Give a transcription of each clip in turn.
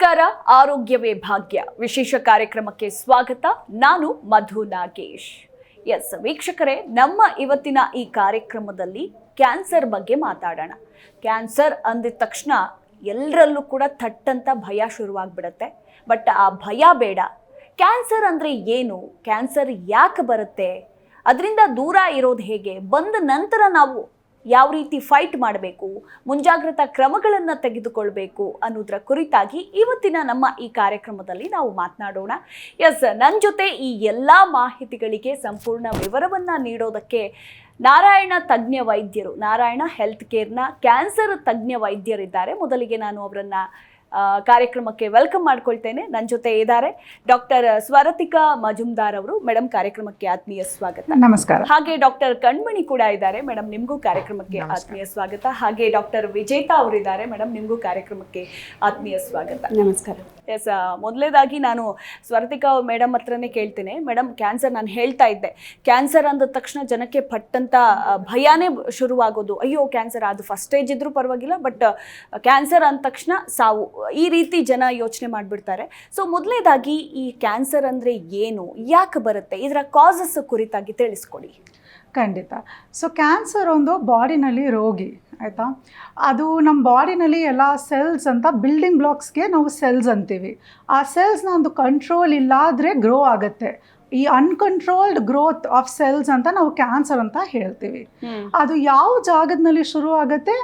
ನಮಸ್ಕಾರ. ಆರೋಗ್ಯವೇ ಭಾಗ್ಯ ವಿಶೇಷ ಕಾರ್ಯಕ್ರಮಕ್ಕೆ ಸ್ವಾಗತ. ನಾನು ಮಧು ನಾಗೇಶ್. ಎಸ್ ವೀಕ್ಷಕರೇ, ನಮ್ಮ ಇವತ್ತಿನ ಈ ಕಾರ್ಯಕ್ರಮದಲ್ಲಿ ಕ್ಯಾನ್ಸರ್ ಬಗ್ಗೆ ಮಾತಾಡೋಣ. ಕ್ಯಾನ್ಸರ್ ಅಂದಿದ ತಕ್ಷಣ ಎಲ್ಲರಲ್ಲೂ ಕೂಡ ಥಟ್ಟಂತ ಭಯ ಶುರುವಾಗ್ಬಿಡುತ್ತೆ. ಬಟ್ ಆ ಭಯ ಬೇಡ. ಕ್ಯಾನ್ಸರ್ ಅಂದರೆ ಏನು, ಕ್ಯಾನ್ಸರ್ ಯಾಕೆ ಬರುತ್ತೆ, ಅದರಿಂದ ದೂರ ಇರೋದು ಹೇಗೆ, ಬಂದ ನಂತರ ನಾವು ಯಾವ ರೀತಿ ಫೈಟ್ ಮಾಡಬೇಕು, ಮುಂಜಾಗ್ರತಾ ಕ್ರಮಗಳನ್ನು ತೆಗೆದುಕೊಳ್ಬೇಕು ಅನ್ನೋದರ ಕುರಿತಾಗಿ ಇವತ್ತಿನ ನಮ್ಮ ಈ ಕಾರ್ಯಕ್ರಮದಲ್ಲಿ ನಾವು ಮಾತನಾಡೋಣ. ಎಸ್, ನನ್ನ ಜೊತೆ ಈ ಎಲ್ಲ ಮಾಹಿತಿಗಳಿಗೆ ಸಂಪೂರ್ಣ ವಿವರವನ್ನು ನೀಡೋದಕ್ಕೆ ನಾರಾಯಣ ತಜ್ಞ ವೈದ್ಯರು, ನಾರಾಯಣ ಹೆಲ್ತ್ ಕೇರ್ನ ಕ್ಯಾನ್ಸರ್ ತಜ್ಞ ವೈದ್ಯರಿದ್ದಾರೆ. ಮೊದಲಿಗೆ ನಾನು ಅವರನ್ನು ಕಾರ್ಯಕ್ರಮಕ್ಕೆ ವೆಲ್ಕಮ್ ಮಾಡ್ಕೊಳ್ತೇನೆ. ನನ್ನ ಜೊತೆ ಇದ್ದಾರೆ ಡಾಕ್ಟರ್ ಸ್ವರತಿಕಾ ಮಜುಮ್ದಾರ್ ಅವರು. ಮೇಡಮ್, ಕಾರ್ಯಕ್ರಮಕ್ಕೆ ಆತ್ಮೀಯ ಸ್ವಾಗತ. ನಮಸ್ಕಾರ. ಹಾಗೆ ಡಾಕ್ಟರ್ ಕಣ್ಮಣಿ ಕೂಡ ಇದ್ದಾರೆ. ಮೇಡಮ್, ನಿಮಗೂ ಕಾರ್ಯಕ್ರಮಕ್ಕೆ ಆತ್ಮೀಯ ಸ್ವಾಗತ. ಹಾಗೆ ಡಾಕ್ಟರ್ ವಿಜೇತಾ ಅವರಿದ್ದಾರೆ. ಮೇಡಮ್, ನಿಮಗೂ ಕಾರ್ಯಕ್ರಮಕ್ಕೆ ಆತ್ಮೀಯ ಸ್ವಾಗತ. ನಮಸ್ಕಾರ. ಎಸ್, ಮೊದಲೇದಾಗಿ ನಾನು ಸ್ವರತಿಕಾ ಮೇಡಮ್ ಹತ್ರನೇ ಕೇಳ್ತೇನೆ. ಮೇಡಮ್, ಕ್ಯಾನ್ಸರ್, ನಾನು ಹೇಳ್ತಾ ಇದ್ದೆ, ಕ್ಯಾನ್ಸರ್ ಅಂದ ತಕ್ಷಣ ಜನಕ್ಕೆ ಪಟ್ಟಂತ ಭಯಾನೇ ಶುರುವಾಗೋದು. ಅಯ್ಯೋ ಕ್ಯಾನ್ಸರ್, ಅದು ಫಸ್ಟ್ ಸ್ಟೇಜ್ ಇದ್ರೂ ಪರವಾಗಿಲ್ಲ, ಬಟ್ ಕ್ಯಾನ್ಸರ್ ಅಂದ ತಕ್ಷಣ ಸಾವು, ಈ ರೀತಿ ಜನ ಯೋಚನೆ ಮಾಡಿಬಿಡ್ತಾರೆ. ಸೊ ಮೊದಲೇದಾಗಿ ಈ ಕ್ಯಾನ್ಸರ್ ಅಂದರೆ ಏನು, ಯಾಕೆ ಬರುತ್ತೆ, ಇದರ ಕಾಸಸ್ ಕುರಿತಾಗಿ ತಿಳಿಸ್ಕೊಡಿ. ಖಂಡಿತ. ಸೊ ಕ್ಯಾನ್ಸರ್ ಒಂದು ಬಾಡಿನಲ್ಲಿ ರೋಗಿ, ಆಯಿತಾ. ಅದು ನಮ್ಮ ಬಾಡಿನಲ್ಲಿ ಎಲ್ಲ ಸೆಲ್ಸ್ ಅಂತ ಬಿಲ್ಡಿಂಗ್ ಬ್ಲಾಕ್ಸ್ಗೆ ನಾವು ಸೆಲ್ಸ್ ಅಂತೀವಿ. ಆ ಸೆಲ್ಸ್ನ ಒಂದು ಕಂಟ್ರೋಲ್ ಇಲ್ಲಾದರೆ ಗ್ರೋ ಆಗುತ್ತೆ. ಈ ಅನ್ಕಂಟ್ರೋಲ್ಡ್ ಗ್ರೋತ್ ಆಫ್ ಸೆಲ್ಸ್ ಅಂತ ನಾವು ಕ್ಯಾನ್ಸರ್ ಅಂತ ಹೇಳ್ತೀವಿ. ಅದು ಯಾವ ಜಾಗದಲ್ಲಿ ಶುರು ಆಗುತ್ತೆ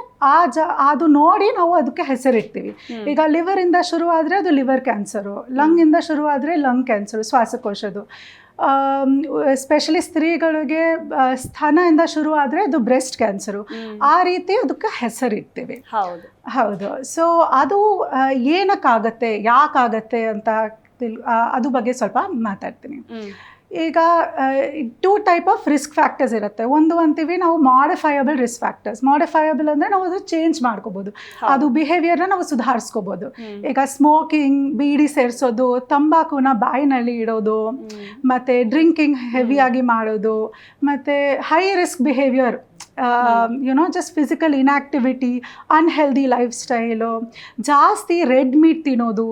ಅದು ನೋಡಿ ನಾವು ಅದಕ್ಕೆ ಹೆಸರಿಡ್ತೀವಿ. ಈಗ ಲಿವರಿಂದ ಶುರು ಆದರೆ ಅದು ಲಿವರ್ ಕ್ಯಾನ್ಸರು, ಲಂಗಿಂದ ಶುರು ಆದರೆ ಲಂಗ್ ಕ್ಯಾನ್ಸರು, ಶ್ವಾಸಕೋಶದ್ದು. ಎಸ್ಪೆಷಲಿ ಸ್ತ್ರೀಗಳಿಗೆ ಸ್ತನದಿಂದ ಶುರು ಆದರೆ ಅದು ಬ್ರೆಸ್ಟ್ ಕ್ಯಾನ್ಸರು. ಆ ರೀತಿ ಅದಕ್ಕೆ ಹೆಸರಿಡ್ತೀವಿ. ಹೌದು. ಸೊ ಅದು ಏನಕ್ಕಾಗತ್ತೆ, ಯಾಕಾಗತ್ತೆ ಅಂತ ಅದು ಬಗ್ಗೆ ಸ್ವಲ್ಪ ಮಾತಾಡ್ತೀನಿ. ಈಗ 2 ಟೈಪ್ ಆಫ್ ರಿಸ್ಕ್ ಫ್ಯಾಕ್ಟರ್ಸ್ ಇರುತ್ತೆ. ಒಂದು ಅಂತೀವಿ ನಾವು ಮಾಡಿಫೈಯಬಲ್ ರಿಸ್ಕ್ ಫ್ಯಾಕ್ಟರ್ಸ್. ಮಾಡಿಫೈಯಬಲ್ ಅಂದರೆ ನಾವು ಅದು ಚೇಂಜ್ ಮಾಡ್ಕೋಬೋದು, ಅದು ಬಿಹೇವಿಯರ್ನ ನಾವು ಸುಧಾರಿಸ್ಕೋಬೋದು. ಈಗ ಸ್ಮೋಕಿಂಗ್, ಬೀಡಿ ಸೇರಿಸೋದು, ತಂಬಾಕುನ ಬಾಯಿನಲ್ಲಿ ಇಡೋದು, ಮತ್ತು ಡ್ರಿಂಕಿಂಗ್ ಹೆವಿಯಾಗಿ ಮಾಡೋದು, ಮತ್ತು high risk behaviour, just physical inactivity, unhealthy lifestyle, ಜಾಸ್ತಿ ರೆಡ್ ಮೀಟ್ ತಿನ್ನೋದು,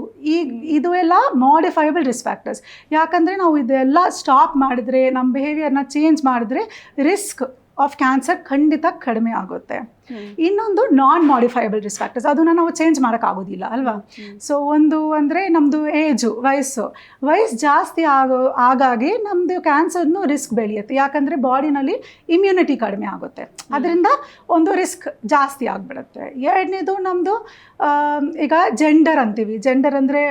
ಇದು ಎಲ್ಲ ಮಾಡಿಫೈಯಬಲ್ ರಿಸ್ಕ್ ಫ್ಯಾಕ್ಟರ್ಸ್. ಯಾಕಂದರೆ ನಾವು ಇದೆಲ್ಲ ಸ್ಟಾಪ್ ಮಾಡಿದ್ರೆ, ನಮ್ಮ ಬಿಹೇವಿಯರ್ನ ಚೇಂಜ್ ಮಾಡಿದ್ರೆ ರಿಸ್ಕ್ ಆಫ್ ಕ್ಯಾನ್ಸರ್ ಖಂಡಿತ ಕಡಿಮೆ ಆಗುತ್ತೆ. ಇನ್ನೊಂದು ನಾನ್ ಮಾಡಿಫೈಯಬಲ್ ರಿಸ್ಕ್ ಫ್ಯಾಕ್ಟರ್ಸ್, ಅದನ್ನು ನಾವು ಚೇಂಜ್ ಮಾಡೋಕ್ಕಾಗೋದಿಲ್ಲ ಅಲ್ವಾ. ಸೊ ಒಂದು ಅಂದರೆ ನಮ್ಮದು ವಯಸ್ಸು ಜಾಸ್ತಿ ಆಗಾಗಿ ನಮ್ಮದು ಕ್ಯಾನ್ಸರ್ನು ರಿಸ್ಕ್ ಬೆಳೆಯುತ್ತೆ. ಯಾಕಂದರೆ ಬಾಡಿನಲ್ಲಿ ಇಮ್ಯುನಿಟಿ ಕಡಿಮೆ ಆಗುತ್ತೆ, ಅದರಿಂದ ಒಂದು ರಿಸ್ಕ್ ಜಾಸ್ತಿ ಆಗಿಬಿಡುತ್ತೆ. ಎರಡನೇದು ನಮ್ಮದು ಈಗ ಜೆಂಡರ್ ಅಂತೀವಿ. ಜೆಂಡರ್ ಅಂದರೆ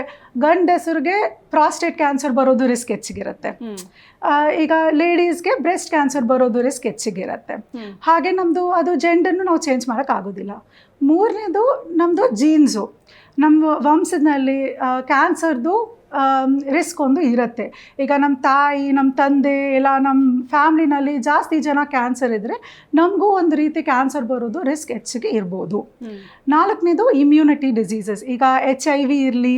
ಗಂಡಸರಿಗೆ ಪ್ರಾಸ್ಟೇಟ್ ಕ್ಯಾನ್ಸರ್ ಬರೋದು ರಿಸ್ಕ್ ಹೆಚ್ಚಿಗಿರುತ್ತೆ. ಈಗ ಲೇಡೀಸ್ಗೆ ಬ್ರೆಸ್ಟ್ ಕ್ಯಾನ್ಸರ್ ಬರೋದು ರಿಸ್ಕ್ ಹೆಚ್ಚಿಗಿರುತ್ತೆ. ಹಾಗೆ ನಮ್ಮದು ಅದು ಜೆಂಡರ್ನು ನಾವು ಚೇಂಜ್ ಮಾಡೋಕ್ಕಾಗೋದಿಲ್ಲ. ಮೂರನೇದು ನಮ್ಮದು ಜೀನ್ಸು. ನಮ್ಮ ವಂಶದಲ್ಲಿ ಕ್ಯಾನ್ಸರ್ದು ರಿಸ್ಕ್ ಒಂದು ಇರುತ್ತೆ. ಈಗ ನಮ್ಮ ತಾಯಿ, ನಮ್ಮ ತಂದೆ, ಇಲ್ಲ ನಮ್ಮ ಫ್ಯಾಮ್ಲಿನಲ್ಲಿ ಜಾಸ್ತಿ ಜನ ಕ್ಯಾನ್ಸರ್ ಇದ್ದರೆ ನಮಗೂ ಒಂದು ರೀತಿ ಕ್ಯಾನ್ಸರ್ ಬರೋದು ರಿಸ್ಕ್ ಹೆಚ್ಚಿಗೆ ಇರ್ಬೋದು. ನಾಲ್ಕನೇದು ಇಮ್ಯುನಿಟಿ ಡಿಸೀಸಸ್. ಈಗ HIV ಇರಲಿ,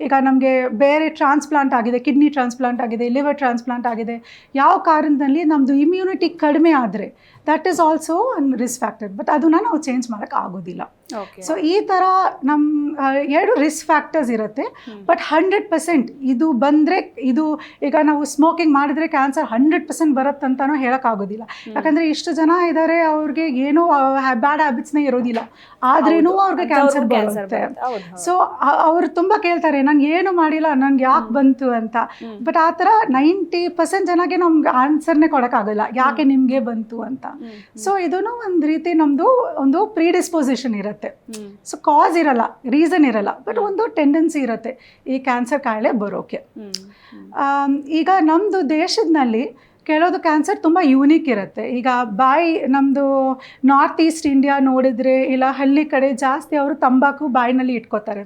ಈಗ ನಮಗೆ ಬೇರೆ ಟ್ರಾನ್ಸ್ಪ್ಲಾಂಟ್ ಆಗಿದೆ, ಕಿಡ್ನಿ ಟ್ರಾನ್ಸ್ಪ್ಲಾಂಟ್ ಆಗಿದೆ, ಲಿವರ್ ಟ್ರಾನ್ಸ್ಪ್ಲಾಂಟ್ ಆಗಿದೆ, ಯಾವ ಕಾರಣದಲ್ಲಿ ನಮ್ಮದು ಇಮ್ಯುನಿಟಿ ಕಡಿಮೆ ಆದರೆ ದಟ್ ಈಸ್ ಆಲ್ಸೋ ಒಂದು ರಿಸ್ಕ್ ಫ್ಯಾಕ್ಟರ್. ಬಟ್ ಅದನ್ನು ನಾವು ಚೇಂಜ್ ಮಾಡೋಕ್ಕೆ ಆಗೋದಿಲ್ಲ. ಸೊ ಈ ಥರ ನಮ್ಮ 2 ರಿಸ್ಕ್ ಫ್ಯಾಕ್ಟರ್ಸ್ ಇರುತ್ತೆ. ಬಟ್ 100% ಇದು ಬಂದರೆ, ಇದು ಈಗ ನಾವು ಸ್ಮೋಕಿಂಗ್ ಮಾಡಿದರೆ ಕ್ಯಾನ್ಸರ್ 100% ಬರುತ್ತಂತನೂ ಹೇಳೋಕ್ಕಾಗೋದಿಲ್ಲ. ಯಾಕಂದರೆ ಇಷ್ಟು ಜನ ಇದ್ದಾರೆ, ಅವ್ರಿಗೆ ಏನೂ ಬ್ಯಾಡ್ ಹ್ಯಾಬಿಟ್ಸ್ನೇ ಇರೋದಿಲ್ಲ, ಆದ್ರೂ ಅವ್ರಿಗೆ ಕ್ಯಾನ್ಸರ್ ಬರುತ್ತೆ. ಸೊ ಅವರು ತುಂಬ ಕೇಳ್ತಾರೆ, ನಾನು ಏನು ಮಾಡಿಲ್ಲ, ನನಗೆ ಯಾಕೆ ಬಂತು ಅಂತ. ಬಟ್ ಆ ಥರ 90% ಜನಗೆ ನಮ್ಗೆ ಆನ್ಸರ್ನೇ ಕೊಡೋಕ್ಕಾಗಲ್ಲ, ಯಾಕೆ ನಿಮಗೆ ಬಂತು ಅಂತ. ಸೊ ಇದೂ ಒಂದು ರೀತಿ ನಮ್ಮದು ಒಂದು ಪ್ರೀಡಿಸ್ಪೋಸಿಷನ್ ಇರುತ್ತೆ. ಸೊ ಕಾಸ್ ಇರಲ್ಲ, ರೀಸನ್ ಇರಲ್ಲ, ಬಟ್ ಒಂದು ಟೆಂಡೆನ್ಸಿ ಇರುತ್ತೆ ಈ ಕ್ಯಾನ್ಸರ್ ಕಾಯಿಲೆ ಬರೋಕೆ. ಈಗ ನಮ್ಮದು ದೇಶದಲ್ಲಿ ಕೆಲವೊಂದು ಕ್ಯಾನ್ಸರ್ ತುಂಬ ಯೂನಿಕ್ ಇರುತ್ತೆ. ಈಗ ನಮ್ಮದು ನಾರ್ತ್ ಈಸ್ಟ್ ಇಂಡಿಯಾ ನೋಡಿದರೆ, ಇಲ್ಲ ಹಳ್ಳಿ ಕಡೆ ಜಾಸ್ತಿ ಅವರು ತಂಬಾಕು ಬಾಯಿನಲ್ಲಿ ಇಟ್ಕೋತಾರೆ.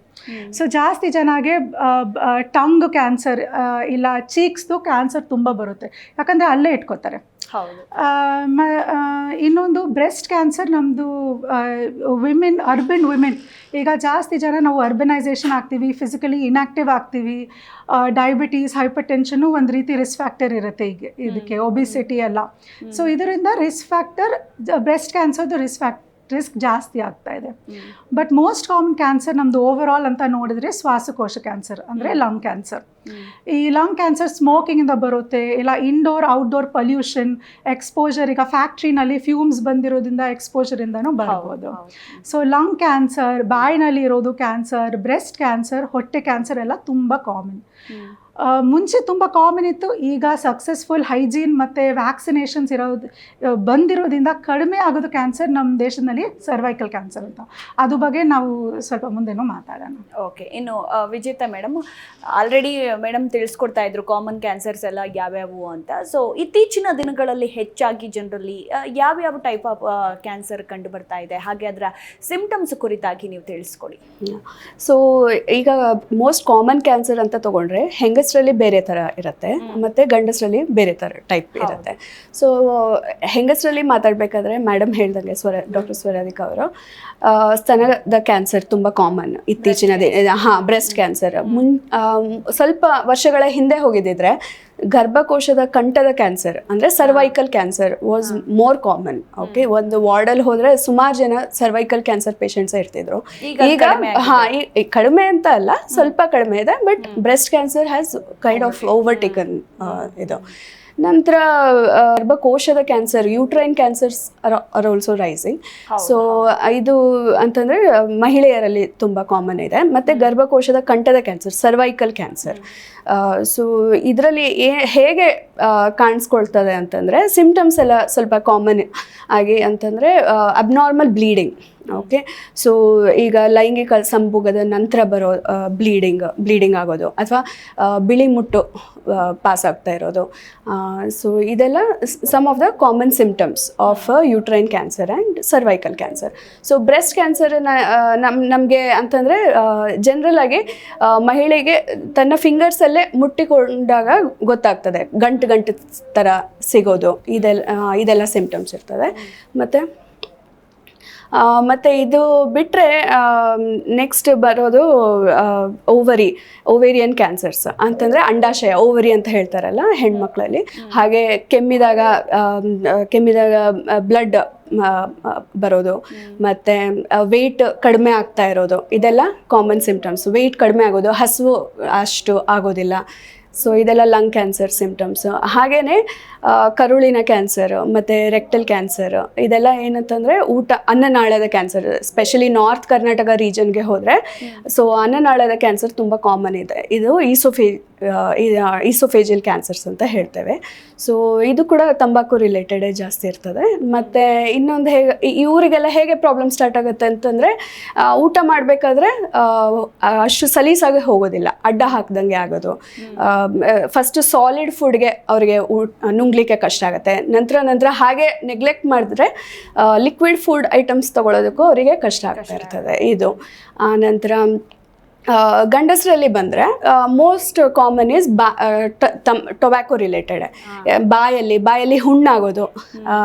ಸೊ ಜಾಸ್ತಿ ಜನಗೆ ಟಂಗ್ ಕ್ಯಾನ್ಸರ್, ಇಲ್ಲ ಚೀಕ್ಸ್ದು ಕ್ಯಾನ್ಸರ್ ತುಂಬ ಬರುತ್ತೆ, ಯಾಕಂದರೆ ಅಲ್ಲೇ ಇಟ್ಕೋತಾರೆ. ಇನ್ನೊಂದು ಬ್ರೆಸ್ಟ್ ಕ್ಯಾನ್ಸರ್. ನಮ್ಮದು ಅರ್ಬನ್ ವಿಮೆನ್, ಈಗ ಜಾಸ್ತಿ ಜನ ನಾವು ಅರ್ಬನೈಸೇಷನ್ ಆಗ್ತೀವಿ, ಫಿಸಿಕಲಿ ಇನ್ಯಾಕ್ಟಿವ್ ಆಗ್ತೀವಿ, ಡಯಾಬಿಟೀಸ್, ಹೈಪರ್ ಟೆನ್ಷನು ಒಂದು ರೀತಿ ರಿಸ್ಕ್ ಫ್ಯಾಕ್ಟರ್ ಇರುತ್ತೆ ಇದಕ್ಕೆ, ಒಬಿಸಿಟಿ ಎಲ್ಲ. ಸೊ ಇದರಿಂದ ರಿಸ್ಕ್ ಫ್ಯಾಕ್ಟರ್, ಬ್ರೆಸ್ಟ್ ಕ್ಯಾನ್ಸರ್ದು ರಿಸ್ಕ್ ಫ್ಯಾಕ್ಟರ್ ರಿಸ್ಕ್ ಜಾಸ್ತಿ ಆಗ್ತಾ ಇದೆ. ಬಟ್ ಮೋಸ್ಟ್ ಕಾಮನ್ ಕ್ಯಾನ್ಸರ್ ನಮ್ಮದು ಓವರ್ ಆಲ್ ಅಂತ ನೋಡಿದ್ರೆ ಶ್ವಾಸಕೋಶ ಕ್ಯಾನ್ಸರ್ ಅಂದರೆ ಲಂಗ್ ಕ್ಯಾನ್ಸರ್. ಈ ಲಂಗ್ ಕ್ಯಾನ್ಸರ್ ಸ್ಮೋಕಿಂಗಿಂದ ಬರುತ್ತೆ, ಇಲ್ಲ ಇಂಡೋರ್ ಔಟ್ಡೋರ್ ಪೊಲ್ಯೂಷನ್ ಎಕ್ಸ್ಪೋಜರ್, ಈಗ ಫ್ಯಾಕ್ಟ್ರಿನಲ್ಲಿ ಫ್ಯೂಮ್ಸ್ ಬಂದಿರೋದ್ರಿಂದ ಎಕ್ಸ್ಪೋಜರಿಂದನೂ ಬರ್ಬೋದು. ಸೊ ಲಂಗ್ ಕ್ಯಾನ್ಸರ್, ಬಾಯಿನಲ್ಲಿ ಇರೋದು ಕ್ಯಾನ್ಸರ್, ಬ್ರೆಸ್ಟ್ ಕ್ಯಾನ್ಸರ್, ಹೊಟ್ಟೆ ಕ್ಯಾನ್ಸರ್ ಎಲ್ಲ ತುಂಬ ಕಾಮನ್. ಮುಂಚೆ ತುಂಬ ಕಾಮನ್ ಇತ್ತು, ಈಗ ಸಕ್ಸಸ್ಫುಲ್ ಹೈಜೀನ್ ಮತ್ತು ವ್ಯಾಕ್ಸಿನೇಷನ್ಸ್ ಬಂದಿರೋದ್ರಿಂದ ಕಡಿಮೆ ಆಗೋದು ಕ್ಯಾನ್ಸರ್ ನಮ್ಮ ದೇಶದಲ್ಲಿ ಸರ್ವೈಕಲ್ ಕ್ಯಾನ್ಸರ್ ಅಂತ. ಅದು ಬಗ್ಗೆ ನಾವು ಸ್ವಲ್ಪ ಮುಂದೆನೂ ಮಾತಾಡೋಣ. ಓಕೆ, ಇನ್ನು ವಿಜೇತಾ ಮೇಡಮ್ ಆಲ್ರೆಡಿ ಮೇಡಮ್ ತಿಳಿಸ್ಕೊಡ್ತಾ ಇದ್ರು ಕಾಮನ್ ಕ್ಯಾನ್ಸರ್ಸ್ ಎಲ್ಲ ಯಾವ್ಯಾವು ಅಂತ. ಸೊ ಇತ್ತೀಚಿನ ದಿನಗಳಲ್ಲಿ ಹೆಚ್ಚಾಗಿ ಜನರಲ್ಲಿ ಯಾವ್ಯಾವ ಟೈಪ್ ಆಫ್ ಕ್ಯಾನ್ಸರ್ ಕಂಡು ಬರ್ತಾ ಇದೆ, ಹಾಗೆ ಅದರ ಸಿಂಪ್ಟಮ್ಸ್ ಕುರಿತಾಗಿ ನೀವು ತಿಳಿಸ್ಕೊಡಿ. ಸೊ ಈಗ ಮೋಸ್ಟ್ ಕಾಮನ್ ಕ್ಯಾನ್ಸರ್ ಅಂತ ತಗೊಂಡ್ರೆ ಹೆಂಗಸರಲ್ಲಿ ಬೇರೆ ಥರ ಇರುತ್ತೆ ಮತ್ತು ಗಂಡಸರಲ್ಲಿ ಬೇರೆ ಥರ ಟೈಪ್ ಇರುತ್ತೆ. ಸೊ ಹೆಂಗಸರಲ್ಲಿ ಮಾತಾಡಬೇಕಾದ್ರೆ ಮೇಡಮ್ ಹೇಳ್ದಂಗೆ ಡಾಕ್ಟರ್ ಸ್ವರಾಧಿಕಾ ಅವರು ಸ್ತನದ ಕ್ಯಾನ್ಸರ್ ತುಂಬ ಕಾಮನ್ ಇತ್ತೀಚಿನ ಬ್ರೆಸ್ಟ್ ಕ್ಯಾನ್ಸರ್. ಸ್ವಲ್ಪ ವರ್ಷಗಳ ಹಿಂದೆ ಹೋಗಿದ್ದಿದ್ರೆ ಗರ್ಭಕೋಶದ ಕಂಠದ ಕ್ಯಾನ್ಸರ್ ಅಂದರೆ cervical cancer was more common. Okay, ಒಂದು ವಾರ್ಡಲ್ಲಿ ಹೋದರೆ ಸುಮಾರು ಜನ ಸರ್ವೈಕಲ್ ಕ್ಯಾನ್ಸರ್ ಪೇಷಂಟ್ಸೇ ಇರ್ತಿದ್ರು. ಈಗ ಕಡಿಮೆ ಅಂತ ಅಲ್ಲ, ಸ್ವಲ್ಪ ಕಡಿಮೆ ಇದೆ, but breast cancer has kind of overtaken ಇದು. ನಂತರ ಗರ್ಭಕೋಶದ cancer, uterine cancers are also rising. So ಇದು ಅಂತಂದರೆ ಮಹಿಳೆಯರಲ್ಲಿ ತುಂಬ ಕಾಮನ್ ಇದೆ. ಮತ್ತು ಗರ್ಭಕೋಶದ ಕಂಠದ ಕ್ಯಾನ್ಸರ್, ಸರ್ವೈಕಲ್ ಕ್ಯಾನ್ಸರ್. ಸೊ ಇದರಲ್ಲಿ ಹೇಗೆ ಕಾಣಿಸ್ಕೊಳ್ತದೆ ಅಂತಂದರೆ ಸಿಂಪ್ಟಮ್ಸ್ ಎಲ್ಲ ಸ್ವಲ್ಪ ಕಾಮನ್ ಆಗಿ ಅಂತಂದರೆ ಅಬ್ನಾರ್ಮಲ್ ಬ್ಲೀಡಿಂಗ್. ಓಕೆ, ಸೊ ಈಗ ಲೈಂಗಿಕ ಸಂಭೋಗದ ನಂತರ ಬರೋ ಬ್ಲೀಡಿಂಗ್ ಆಗೋದು, ಅಥವಾ ಬಿಳಿ ಮುಟ್ಟು ಪಾಸ್ ಆಗ್ತಾ ಇರೋದು. ಸೊ ಇದೆಲ್ಲ some of the common symptoms of uterine cancer and cervical cancer. So breast ಕ್ಯಾನ್ಸರನ್ನ ನಮಗೆ ಅಂತಂದರೆ ಜನರಲ್ ಆಗಿ ಮಹಿಳೆಗೆ ತನ್ನ ಫಿಂಗರ್ಸಲ್ಲೇ ಮುಟ್ಟಿಕೊಂಡಾಗ ಗೊತ್ತಾಗ್ತದೆ, ಗಂಟು ಥರ ಸಿಗೋದು, ಇದೆಲ್ಲ ಸಿಂಪ್ಟಮ್ಸ್ ಇರ್ತದೆ. ಮತ್ತು ಇದು ಬಿಟ್ಟರೆ ನೆಕ್ಸ್ಟ್ ಬರೋದು ಓವೇರಿಯನ್ ಕ್ಯಾನ್ಸರ್ಸ್ ಅಂತಂದರೆ ಅಂಡಾಶಯ, ಓವರಿ ಅಂತ ಹೇಳ್ತಾರಲ್ಲ ಹೆಣ್ಮಕ್ಳಲ್ಲಿ. ಹಾಗೆ ಕೆಮ್ಮಿದಾಗ ಬ್ಲಡ್ ಬರೋದು, ಮತ್ತು ವೆಯ್ಟ್ ಕಡಿಮೆ ಆಗ್ತಾ ಇರೋದು, ಇದೆಲ್ಲ ಕಾಮನ್ ಸಿಂಪ್ಟಮ್ಸ್. ವೆಯ್ಟ್ ಕಡಿಮೆ ಆಗೋದು, ಹಸಿವು ಅಷ್ಟು ಆಗೋದಿಲ್ಲ. ಸೊ ಇದೆಲ್ಲ ಲಂಗ್ ಕ್ಯಾನ್ಸರ್ ಸಿಂಪ್ಟಮ್ಸ್. ಹಾಗೆಯೇ ಕರುಳಿನ ಕ್ಯಾನ್ಸರ್ ಮತ್ತು ರೆಕ್ಟಲ್ ಕ್ಯಾನ್ಸರ್, ಇದೆಲ್ಲ ಏನಂತಂದರೆ ಅನ್ನನಾಳದ ಕ್ಯಾನ್ಸರ್, ಸ್ಪೆಷಲಿ ನಾರ್ತ್ ಕರ್ನಾಟಕ ರೀಜನ್ಗೆ ಹೋದರೆ ಸೊ ಅನ್ನನಾಳದ ಕ್ಯಾನ್ಸರ್ ತುಂಬ ಕಾಮನ್ ಇದೆ. ಇದು ಈಸೋಫೇಜಿಯಲ್ ಕ್ಯಾನ್ಸರ್ಸ್ ಅಂತ ಹೇಳ್ತೇವೆ. ಸೊ ಇದು ಕೂಡ ತಂಬಾಕು ರಿಲೇಟೆಡೇ ಜಾಸ್ತಿ ಇರ್ತದೆ. ಮತ್ತು ಇನ್ನೊಂದು ಇವರಿಗೆಲ್ಲ ಹೇಗೆ ಪ್ರಾಬ್ಲಮ್ ಸ್ಟಾರ್ಟ್ ಆಗುತ್ತೆ ಅಂತಂದರೆ ಊಟ ಮಾಡಬೇಕಾದ್ರೆ ಅಷ್ಟು ಸಲೀಸಾಗಿ ಹೋಗೋದಿಲ್ಲ, ಅಡ್ಡ ಹಾಕ್ದಂಗೆ ಆಗೋದು. ಫಸ್ಟ್ ಸಾಲಿಡ್ ಫುಡ್ಗೆ ಅವರಿಗೆ ನುಂಗ್ಲಿಕ್ಕೆ ಕಷ್ಟ ಆಗುತ್ತೆ. ನಂತರ ಹಾಗೆ ನೆಗ್ಲೆಕ್ಟ್ ಮಾಡಿದ್ರೆ ಲಿಕ್ವಿಡ್ ಫುಡ್ ಐಟಮ್ಸ್ ತೊಗೊಳೋದಕ್ಕೂ ಅವರಿಗೆ ಕಷ್ಟ ಆಗ್ತಾ ಇರ್ತದೆ. ಇದು ನಂತರ ಗಂಡಸರಲ್ಲಿ ಬಂದರೆ most common is tobacco related. ಬಾಯಲ್ಲಿ ಹುಣ್ಣಾಗೋದು.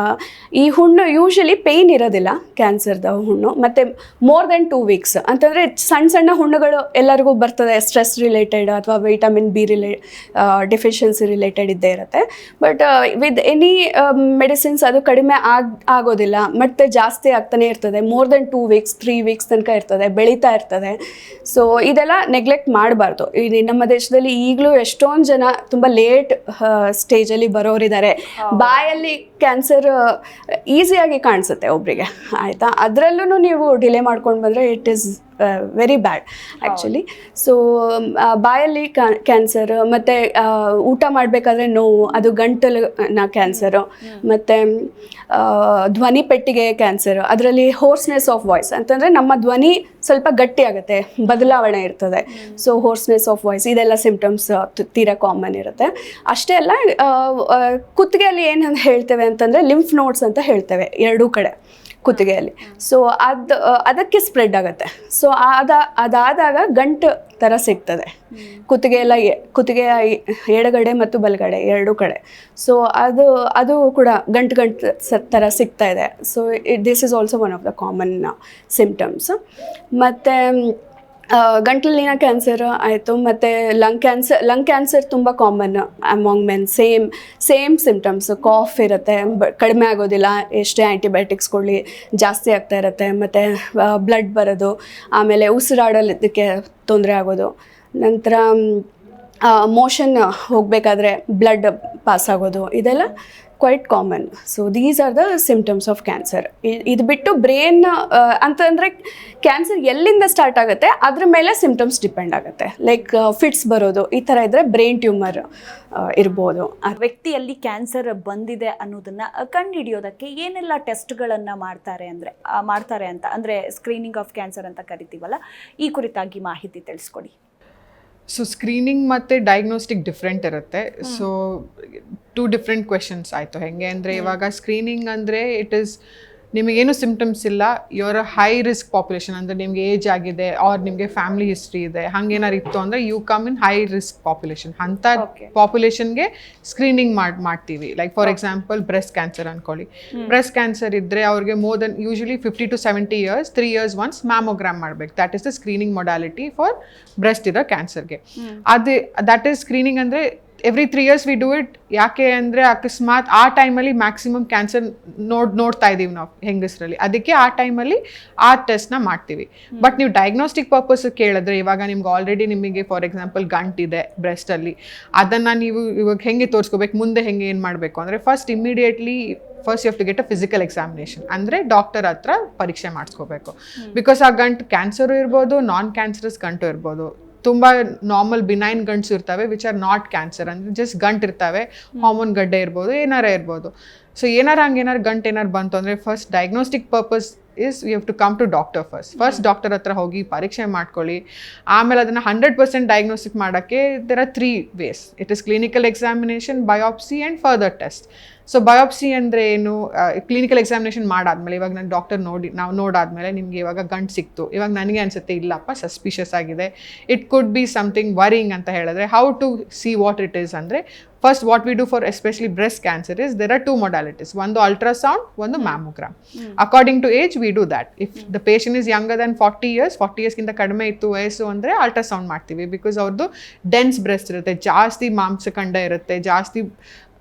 ಈ ಹುಣ್ಣು ಯೂಶಲಿ ಪೇಯ್ನ್ ಇರೋದಿಲ್ಲ, ಕ್ಯಾನ್ಸರ್ದ ಹುಣ್ಣು. ಮತ್ತು ಮೋರ್ ದೆನ್ 2 weeks ಅಂತಂದರೆ ಸಣ್ಣ ಹುಣ್ಣುಗಳು ಎಲ್ಲರಿಗೂ ಬರ್ತದೆ, ಸ್ಟ್ರೆಸ್ ರಿಲೇಟೆಡ್ ಅಥವಾ ವಿಟಮಿನ್ ಬಿ ಡೆಫಿಷಿಯನ್ಸಿ ರಿಲೇಟೆಡ್ ಇದ್ದೇ ಇರುತ್ತೆ. ಬಟ್ ವಿತ್ ಎನಿ ಮೆಡಿಸಿನ್ಸ್ ಅದು ಕಡಿಮೆ ಆಗೋದಿಲ್ಲ, ಮತ್ತು ಜಾಸ್ತಿ ಆಗ್ತಾನೆ ಇರ್ತದೆ. ಮೋರ್ ದೆನ್ 2 weeks 3 weeks ತನಕ ಇರ್ತದೆ, ಬೆಳೀತಾ ಇರ್ತದೆ. ಸೊ ಇದೆಲ್ಲ ನೆಗ್ಲೆಕ್ಟ್ ಮಾಡಬಾರ್ದು. ನಮ್ಮ ದೇಶದಲ್ಲಿ ಈಗಲೂ ಎಷ್ಟೊಂದು ಜನ ತುಂಬ ಲೇಟ್ ಸ್ಟೇಜಲ್ಲಿ ಬರೋರಿದ್ದಾರೆ. ಬಾಯಲ್ಲಿ ಕ್ಯಾನ್ಸರ್ ಈಸಿಯಾಗಿ ಕಾಣಿಸುತ್ತೆ ಒಬ್ಬರಿಗೆ, ಆಯಿತಾ. ಅದರಲ್ಲೂ ನೀವು ಡಿಲೇ ಮಾಡ್ಕೊಂಡು ಬಂದರೆ it is very bad actually. So ಬಾಯಲ್ಲಿ ಕ್ಯಾನ್ಸರ್, ಮತ್ತು ಊಟ ಮಾಡಬೇಕಾದ್ರೆ ನೋವು, ಅದು ಗಂಟಲಿನ ಕ್ಯಾನ್ಸರು. ಮತ್ತು ಧ್ವನಿ ಪೆಟ್ಟಿಗೆ ಕ್ಯಾನ್ಸರ್, ಅದರಲ್ಲಿ ಹೋರ್ಸ್ನೆಸ್ ಆಫ್ ವಾಯ್ಸ್ ಅಂತಂದರೆ ನಮ್ಮ ಧ್ವನಿ ಸ್ವಲ್ಪ ಗಟ್ಟಿ ಆಗುತ್ತೆ, ಬದಲಾವಣೆ ಇರ್ತದೆ. ಸೊ ಹೋರ್ಸ್ನೆಸ್ ಆಫ್ ವಾಯ್ಸ್, ಇದೆಲ್ಲ ಸಿಂಪ್ಟಮ್ಸ್ ತೀರಾ ಕಾಮನ್ ಇರುತ್ತೆ. ಅಷ್ಟೇ ಅಲ್ಲ, ಕುತ್ತಿಗೆಯಲ್ಲಿ ಏನು ಹೇಳ್ತೇವೆ ಅಂತಂದರೆ ಲಿಂಫ್ ನೋಡ್ಸ್ ಅಂತ ಹೇಳ್ತೇವೆ ಎರಡೂ ಕಡೆ ಕುತ್ತಿಗೆಯಲ್ಲಿ. ಸೊ ಅದಕ್ಕೆ ಸ್ಪ್ರೆಡ್ ಆಗುತ್ತೆ. ಸೊ ಅದಾದಾಗ ಗಂಟು ಥರ ಸಿಗ್ತದೆ ಕುತ್ತಿಗೆಯ ಎಡಗಡೆ ಮತ್ತು ಬಲಗಡೆ ಎರಡೂ ಕಡೆ. ಸೊ ಅದು ಕೂಡ ಗಂಟು ಥರ ಸಿಗ್ತಾ ಇದೆ. So this is also one of the common symptoms. ಮತ್ತು ಗಂಟಲಿನ ಕ್ಯಾನ್ಸರ್ ಆಯಿತು, ಮತ್ತು ಲಂಗ್ ಕ್ಯಾನ್ಸರ್ ತುಂಬ common among men. Same symptoms, cough ಇರುತ್ತೆ, ಕಡಿಮೆ ಆಗೋದಿಲ್ಲ ಎಷ್ಟೇ ಆ್ಯಂಟಿಬಯೋಟಿಕ್ಸ್ ಕೊಡಲಿ, ಜಾಸ್ತಿ ಆಗ್ತಾ ಇರುತ್ತೆ. ಮತ್ತು ಬ್ಲಡ್ ಬರೋದು, ಆಮೇಲೆ ಉಸಿರಾಡೋದಕ್ಕೆ ತೊಂದರೆ ಆಗೋದು, ನಂತರ ಮೋಷನ್ ಹೋಗಬೇಕಾದ್ರೆ ಬ್ಲಡ್ ಪಾಸ್ ಆಗೋದು, ಇದೆಲ್ಲ quite common. So these are the symptoms of cancer. ಇದು ಬಿಟ್ಟು ಬ್ರೇನ್ ಅಂತಂದರೆ ಕ್ಯಾನ್ಸರ್ ಎಲ್ಲಿಂದ ಸ್ಟಾರ್ಟ್ ಆಗುತ್ತೆ ಅದ್ರ ಮೇಲೆ ಸಿಮ್ಟಮ್ಸ್ ಡಿಪೆಂಡ್ ಆಗುತ್ತೆ. ಲೈಕ್ ಫಿಟ್ಸ್ ಬರೋದು, ಈ ಥರ ಇದ್ದರೆ ಬ್ರೈನ್ ಟ್ಯೂಮರ್ ಇರ್ಬೋದು. ವ್ಯಕ್ತಿಯಲ್ಲಿ ಕ್ಯಾನ್ಸರ್ ಬಂದಿದೆ ಅನ್ನೋದನ್ನ ಕಂಡುಹಿಡಿಯೋದಕ್ಕೆ ಏನೆಲ್ಲ ಟೆಸ್ಟ್ಗಳನ್ನು ಮಾಡ್ತಾರೆ ಅಂತ ಅಂದರೆ ಸ್ಕ್ರೀನಿಂಗ್ ಆಫ್ ಕ್ಯಾನ್ಸರ್ ಅಂತ ಕರಿತೀವಲ್ಲ, ಈ ಕುರಿತಾಗಿ ಮಾಹಿತಿ ತಿಳಿಸ್ಕೊಡಿ. ಸೊ ಸ್ಕ್ರೀನಿಂಗ್ ಮತ್ತು ಡಯಾಗ್ನೋಸ್ಟಿಕ್ ಡಿಫ್ರೆಂಟ್ ಇರುತ್ತೆ. ಸೊ 2 ಡಿಫ್ರೆಂಟ್ ಕ್ವೆಶನ್ಸ್ ಆಯಿತು. ಹೆಂಗೆ ಅಂದರೆ ಇವಾಗ ಸ್ಕ್ರೀನಿಂಗ್ ಅಂದರೆ ಇಟ್ ಈಸ್ ನಿಮಗೇನು ಸಿಮ್ಟಮ್ಸ್ ಇಲ್ಲ, ಯುವರ್ ಹೈ ರಿಸ್ಕ್ ಪಾಪ್ಯುಲೇಷನ್, ಅಂದರೆ ನಿಮಗೆ ಏಜ್ ಆಗಿದೆ ಆರ್ ನಿಮಗೆ ಫ್ಯಾಮಿಲಿ ಹಿಸ್ಟ್ರಿ ಇದೆ, ಹಂಗೇನಾರು ಇತ್ತು ಅಂದರೆ you come in high risk population. ಅಂಥ ಪಾಪ್ಯುಲೇಷನ್ಗೆ ಸ್ಕ್ರೀನಿಂಗ್ ಮಾಡ್ತೀವಿ. Like for example breast cancer ಅಂದ್ಕೊಳ್ಳಿ. ಬ್ರೆಸ್ಟ್ ಕ್ಯಾನ್ಸರ್ ಇದ್ದರೆ ಅವ್ರಿಗೆ more than usually 50 to 70 years 3 years once mammogram ಮಾಡಬೇಕು. That is the screening modality for breast ಇರೋ ಕ್ಯಾನ್ಸರ್ಗೆ. ದ್ಯಾಟ್ ಈಸ್ ಸ್ಕ್ರೀನಿಂಗ್ ಅಂದರೆ every 3 years we do it. ಯಾಕೆ ಅಂದರೆ ಅಕಸ್ಮಾತ್ ಆ ಟೈಮಲ್ಲಿ ಮ್ಯಾಕ್ಸಿಮಮ್ ಕ್ಯಾನ್ಸರ್ ನೋಡ್ತಾ ಇದ್ದೀವಿ ನಾವು ಹೆಂಗಸರಲ್ಲಿ, ಅದಕ್ಕೆ ಆ ಟೈಮಲ್ಲಿ ಆ ಟೆಸ್ಟ್ನ ಮಾಡ್ತೀವಿ. ಬಟ್ ನೀವು ಡಯಾಗ್ನೋಸ್ಟಿಕ್ ಪರ್ಪಸ್ ಕೇಳಿದ್ರೆ, ಇವಾಗ ನಿಮ್ಗೆ ಆಲ್ರೆಡಿ ನಿಮಗೆ ಫಾರ್ ಎಕ್ಸಾಂಪಲ್ ಗಂಟಿದೆ ಬ್ರೆಸ್ಟಲ್ಲಿ, ಅದನ್ನು ನೀವು ಇವಾಗ ಹೆಂಗೆ ತೋರಿಸ್ಕೋಬೇಕು, ಮುಂದೆ ಹೆಂಗೆ ಏನು ಮಾಡಬೇಕು ಅಂದರೆ first you have to get a physical examination. ಅಂದರೆ ಡಾಕ್ಟರ್ ಹತ್ರ ಪರೀಕ್ಷೆ ಮಾಡಿಸ್ಕೋಬೇಕು. ಬಿಕಾಸ್ ಆ ಗಂಟು ಕ್ಯಾನ್ಸರು ಇರ್ಬೋದು, ನಾನ್ ಕ್ಯಾನ್ಸರಸ್ ಗಂಟು ಇರ್ಬೋದು. ತುಂಬ ನಾರ್ಮಲ್ ಬಿನೈನ್ ಗಂಟ್ಸ್ ಇರ್ತವೆ ವಿಚ್ ಆರ್ ನಾಟ್ ಕ್ಯಾನ್ಸರ್, ಅಂದರೆ ಜಸ್ಟ್ ಗಂಟು ಇರ್ತವೆ, ಹಾರ್ಮೋನ್ ಗಡ್ಡೆ ಇರ್ಬೋದು, ಏನಾರೇ ಇರ್ಬೋದು. ಸೊ ಹಂಗೇನಾರು ಗಂಟು ಏನಾರು ಬಂತು ಅಂದರೆ first diagnostic purpose is you have to come to doctor first doctor ಹತ್ರ ಹೋಗಿ ಪರೀಕ್ಷೆ ಮಾಡ್ಕೊಳ್ಳಿ. ಆಮೇಲೆ ಅದನ್ನು 100% ಡಯಾಗ್ನೋಸ್ಟಿಕ್ ಮಾಡೋಕ್ಕೆ there are 3 ways. It is clinical examination, biopsy and further test. So biopsy ಅಂದರೆ ಏನು, ಕ್ಲಿನಿಕಲ್ ಎಕ್ಸಾಮಿನೇಷನ್ ಮಾಡಾದ್ಮೇಲೆ, ಇವಾಗ ನಾನು ಡಾಕ್ಟರ್ ನಾವು ನೋಡಾದ್ಮೇಲೆ ನಿಮಗೆ ಇವಾಗ ಗಂಟು ಸಿಕ್ತು, ಇವಾಗ ನನಗೆ ಅನಿಸುತ್ತೆ ಇಲ್ಲಪ್ಪ ಸಸ್ಪಿಷಿಯಸ್ ಆಗಿದೆ, it could be something worrying ಅಂತ ಹೇಳಿದ್ರೆ, how to see what it is ಅಂದರೆ first what we do for especially breast cancer is there are 2 modalities. ಒಂದು ಅಲ್ಟ್ರಾಸೌಂಡ್, ಒಂದು mammogram. According to age we do that. If the patient is younger than 40 yearsಗಿಂತ ಕಡಿಮೆ ಇತ್ತು ವಯಸ್ಸು ಅಂದರೆ ultrasound ಮಾಡ್ತೀವಿ. Because ಅವ್ರದ್ದು ಡೆನ್ಸ್ ಬ್ರೆಸ್ಟ್ ಇರುತ್ತೆ, ಜಾಸ್ತಿ ಮಾಂಸಖಂಡ ಇರುತ್ತೆ, ಜಾಸ್ತಿ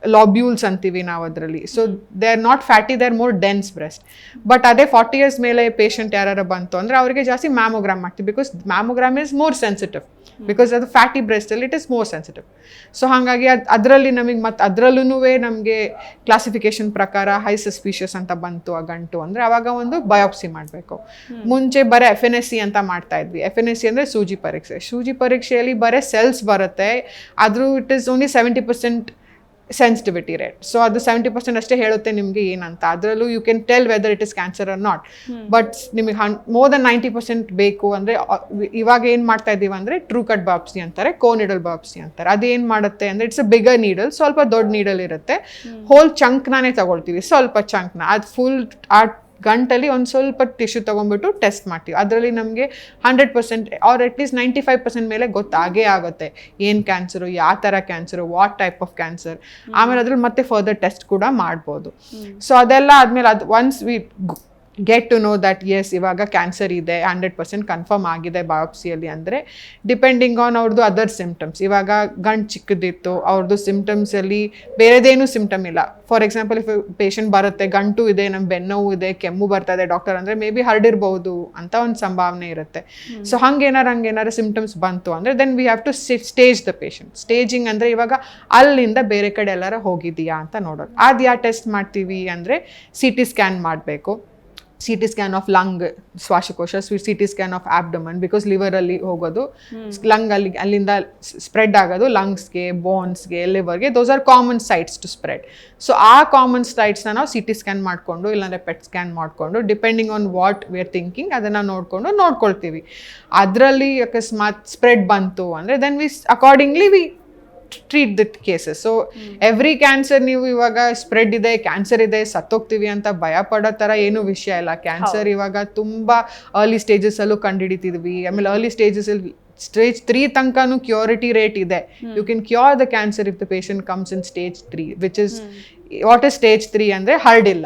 ಲಾಬ್ಯೂಲ್ಸ್ ಅಂತೀವಿ ನಾವು ಅದರಲ್ಲಿ. So they are not fatty, they are more dense breast. But ಅದೇ 40 years ಮೇಲೆ ಪೇಷಂಟ್ ಯಾರು ಬಂತು ಅಂದರೆ ಅವರಿಗೆ ಜಾಸ್ತಿ ಮ್ಯಾಮೋಗ್ರಾಮ್ ಮಾಡ್ತೀವಿ. Because mammogram is more sensitive, because ಅದು ಫ್ಯಾಟಿ ಬ್ರೆಸ್ಟಲ್ಲಿ it is more sensitive. So ಹಾಗಾಗಿ ಅದರಲ್ಲಿ ನಮಗೆ ಮತ್ತು ಅದರಲ್ಲೂ ನಮಗೆ ಕ್ಲಾಸಿಫಿಕೇಶನ್ ಪ್ರಕಾರ ಹೈ ಸಸ್ಪಿಷಿಯಸ್ ಅಂತ ಬಂತು ಆ ಗಂಟು ಅಂದರೆ ಆವಾಗ ಒಂದು ಬಯೋಪ್ಸಿ ಮಾಡಬೇಕು. ಮುಂಚೆ ಬರೀ FNSC ಅಂತ ಮಾಡ್ತಾ ಇದ್ವಿ. FNSC ಅಂದರೆ ಸೂಜಿ ಪರೀಕ್ಷೆಯಲ್ಲಿ ಬರೀ ಸೆಲ್ಸ್ ಬರುತ್ತೆ, ಆದರೂ it is only 70% sensitivity rate. So ಅದು 70% ಅಷ್ಟೇ ಹೇಳುತ್ತೆ ನಿಮಗೆ ಏನಂತ. ಅದರಲ್ಲೂ you can tell whether it is cancer or not. But ನಿಮಗೆ ಮೋರ್ ದನ್ 90% ಬೇಕು ಅಂದರೆ ಇವಾಗ ಏನು ಮಾಡ್ತಾ ಇದ್ದೀವಿ ಅಂದರೆ ಟ್ರೂ ಕಟ್ ಬಾಪ್ಸಿ ಅಂತಾರೆ, ಕೋನಿಡಲ್ ಬಾಪ್ಸಿ ಅಂತಾರೆ. ಅದೇನು ಮಾಡುತ್ತೆ ಅಂದರೆ ಇಟ್ಸ್ ಅ ಬಿಗರ್ ನೀಡಲ್, ಸ್ವಲ್ಪ ದೊಡ್ಡ ನೀಡಲ್ ಇರುತ್ತೆ, ಹೋಲ್ ಚಂಕ್ನಾನೇ ತಗೊಳ್ತೀವಿ, ಸ್ವಲ್ಪ ಚಂಕ್ನ, ಅದು ಫುಲ್ ಆ ಗಂಟಲ್ಲಿ ಒಂದು ಸ್ವಲ್ಪ ಟಿಶ್ಯೂ ತೊಗೊಂಡ್ಬಿಟ್ಟು ಟೆಸ್ಟ್ ಮಾಡ್ತೀವಿ. ಅದರಲ್ಲಿ ನಮಗೆ 100% ಆರ್ ಅಟ್ಲೀಸ್ಟ್ 95% ಮೇಲೆ ಗೊತ್ತಾಗೇ ಆಗುತ್ತೆ ಏನು ಕ್ಯಾನ್ಸರು, ಯಾವ ಥರ cancer, what type of cancer. ಆಮೇಲೆ ಅದ್ರಲ್ಲಿ ಮತ್ತೆ ಫರ್ದರ್ ಟೆಸ್ಟ್ ಕೂಡ ಮಾಡ್ಬೋದು. ಸೊ ಅದೆಲ್ಲ ಆದಮೇಲೆ ಅದು once we get to know that yes ಇವಾಗ ಕ್ಯಾನ್ಸರ್ ಇದೆ 100% ಕನ್ಫರ್ಮ್ ಆಗಿದೆ ಬಯೋಪ್ಸಿಯಲ್ಲಿ ಅಂದರೆ, ಡಿಪೆಂಡಿಂಗ್ ಆನ್ ಅವ್ರದ್ದು ಅದರ್ ಸಿಮ್ಟಮ್ಸ್. ಇವಾಗ ಗಂಟು ಚಿಕ್ಕದಿತ್ತು, ಅವ್ರದ್ದು ಸಿಮ್ಟಮ್ಸಲ್ಲಿ ಬೇರೆದೇನೂ ಸಿಮ್ಟಮ್ ಇಲ್ಲ. ಫಾರ್ ಎಕ್ಸಾಂಪಲ್ ಇಫ್ ಪೇಷಂಟ್ ಬರುತ್ತೆ, ಗಂಟು ಇದೆ, ನಮ್ಮ ಬೆನ್ನೋವು ಇದೆ, ಕೆಮ್ಮು ಬರ್ತಾ ಇದೆ ಡಾಕ್ಟರ್ ಅಂದರೆ ಮೇ ಬಿ ಹರಡಿರ್ಬೋದು ಅಂತ ಒಂದು ಸಂಭಾವನೆ ಇರುತ್ತೆ. ಸೊ ಹಂಗೇನಾರು ಸಿಮ್ಟಮ್ಸ್ ಬಂತು ಅಂದರೆ then we have to stage the patient. Staging ಅಂದರೆ ಇವಾಗ ಅಲ್ಲಿಂದ ಬೇರೆ ಕಡೆ ಎಲ್ಲಾರ ಹೋಗಿದೆಯಾ ಅಂತ ನೋಡೋದು. ಅದು ಯಾವ ಟೆಸ್ಟ್ ಮಾಡ್ತೀವಿ ಅಂದರೆ CT ಸ್ಕ್ಯಾನ್ ಮಾಡಬೇಕು. CT ಸ್ಕ್ಯಾನ್ ಆಫ್ ಲಂಗ್, ಶ್ವಾಸಕೋಶ, CT scan of abdomen, because ಲಿವರಲ್ಲಿ ಹೋಗೋದು, ಲಂಗ್ ಅಲ್ಲಿಂದ ಸ್ಪ್ರೆಡ್ ಆಗೋದು ಲಂಗ್ಸ್ಗೆ, ಬೋನ್ಸ್ಗೆ, ಲಿವರ್ಗೆ, those are common sites to spread. So ಆ ಕಾಮನ್ ಸೈಟ್ಸ್ನ ನಾವು CT ಸ್ಕ್ಯಾನ್ ಮಾಡಿಕೊಂಡು ಇಲ್ಲಾಂದರೆ PET ಸ್ಕ್ಯಾನ್ ಮಾಡಿಕೊಂಡು depending on what we are thinking ಅದನ್ನು ನೋಡ್ಕೊಳ್ತೀವಿ. ಅದರಲ್ಲಿ ಅಕಸ್ಮಾತ್ ಸ್ಪ್ರೆಡ್ ಬಂತು ಅಂದರೆ then we accordingly we treat the cases. So every cancer ನೀವು ಇವಾಗ ಸ್ಪ್ರೆಡ್ ಇದೆ, ಕ್ಯಾನ್ಸರ್ ಇದೆ, ಸತ್ತೋಗ್ತೀವಿ ಅಂತ ಭಯ ಪಡೋ ಥರ ಏನೂ ವಿಷಯ ಇಲ್ಲ. ಕ್ಯಾನ್ಸರ್ ಇವಾಗ ತುಂಬ ಅರ್ಲಿ ಸ್ಟೇಜಸಲ್ಲೂ ಕಂಡುಹಿಡಿತಿದ್ವಿ. ಆಮೇಲೆ ಅರ್ಲಿ ಸ್ಟೇಜಸಲ್ಲಿ ಸ್ಟೇಜ್ 3 ತನಕನೂ ಕ್ಯೂರಿಟಿ ರೇಟ್ ಇದೆ. You can cure the cancer if the patient comes in stage 3, which is what is stage 3 ಅಂದರೆ ಹರಡಿಲ್ಲ.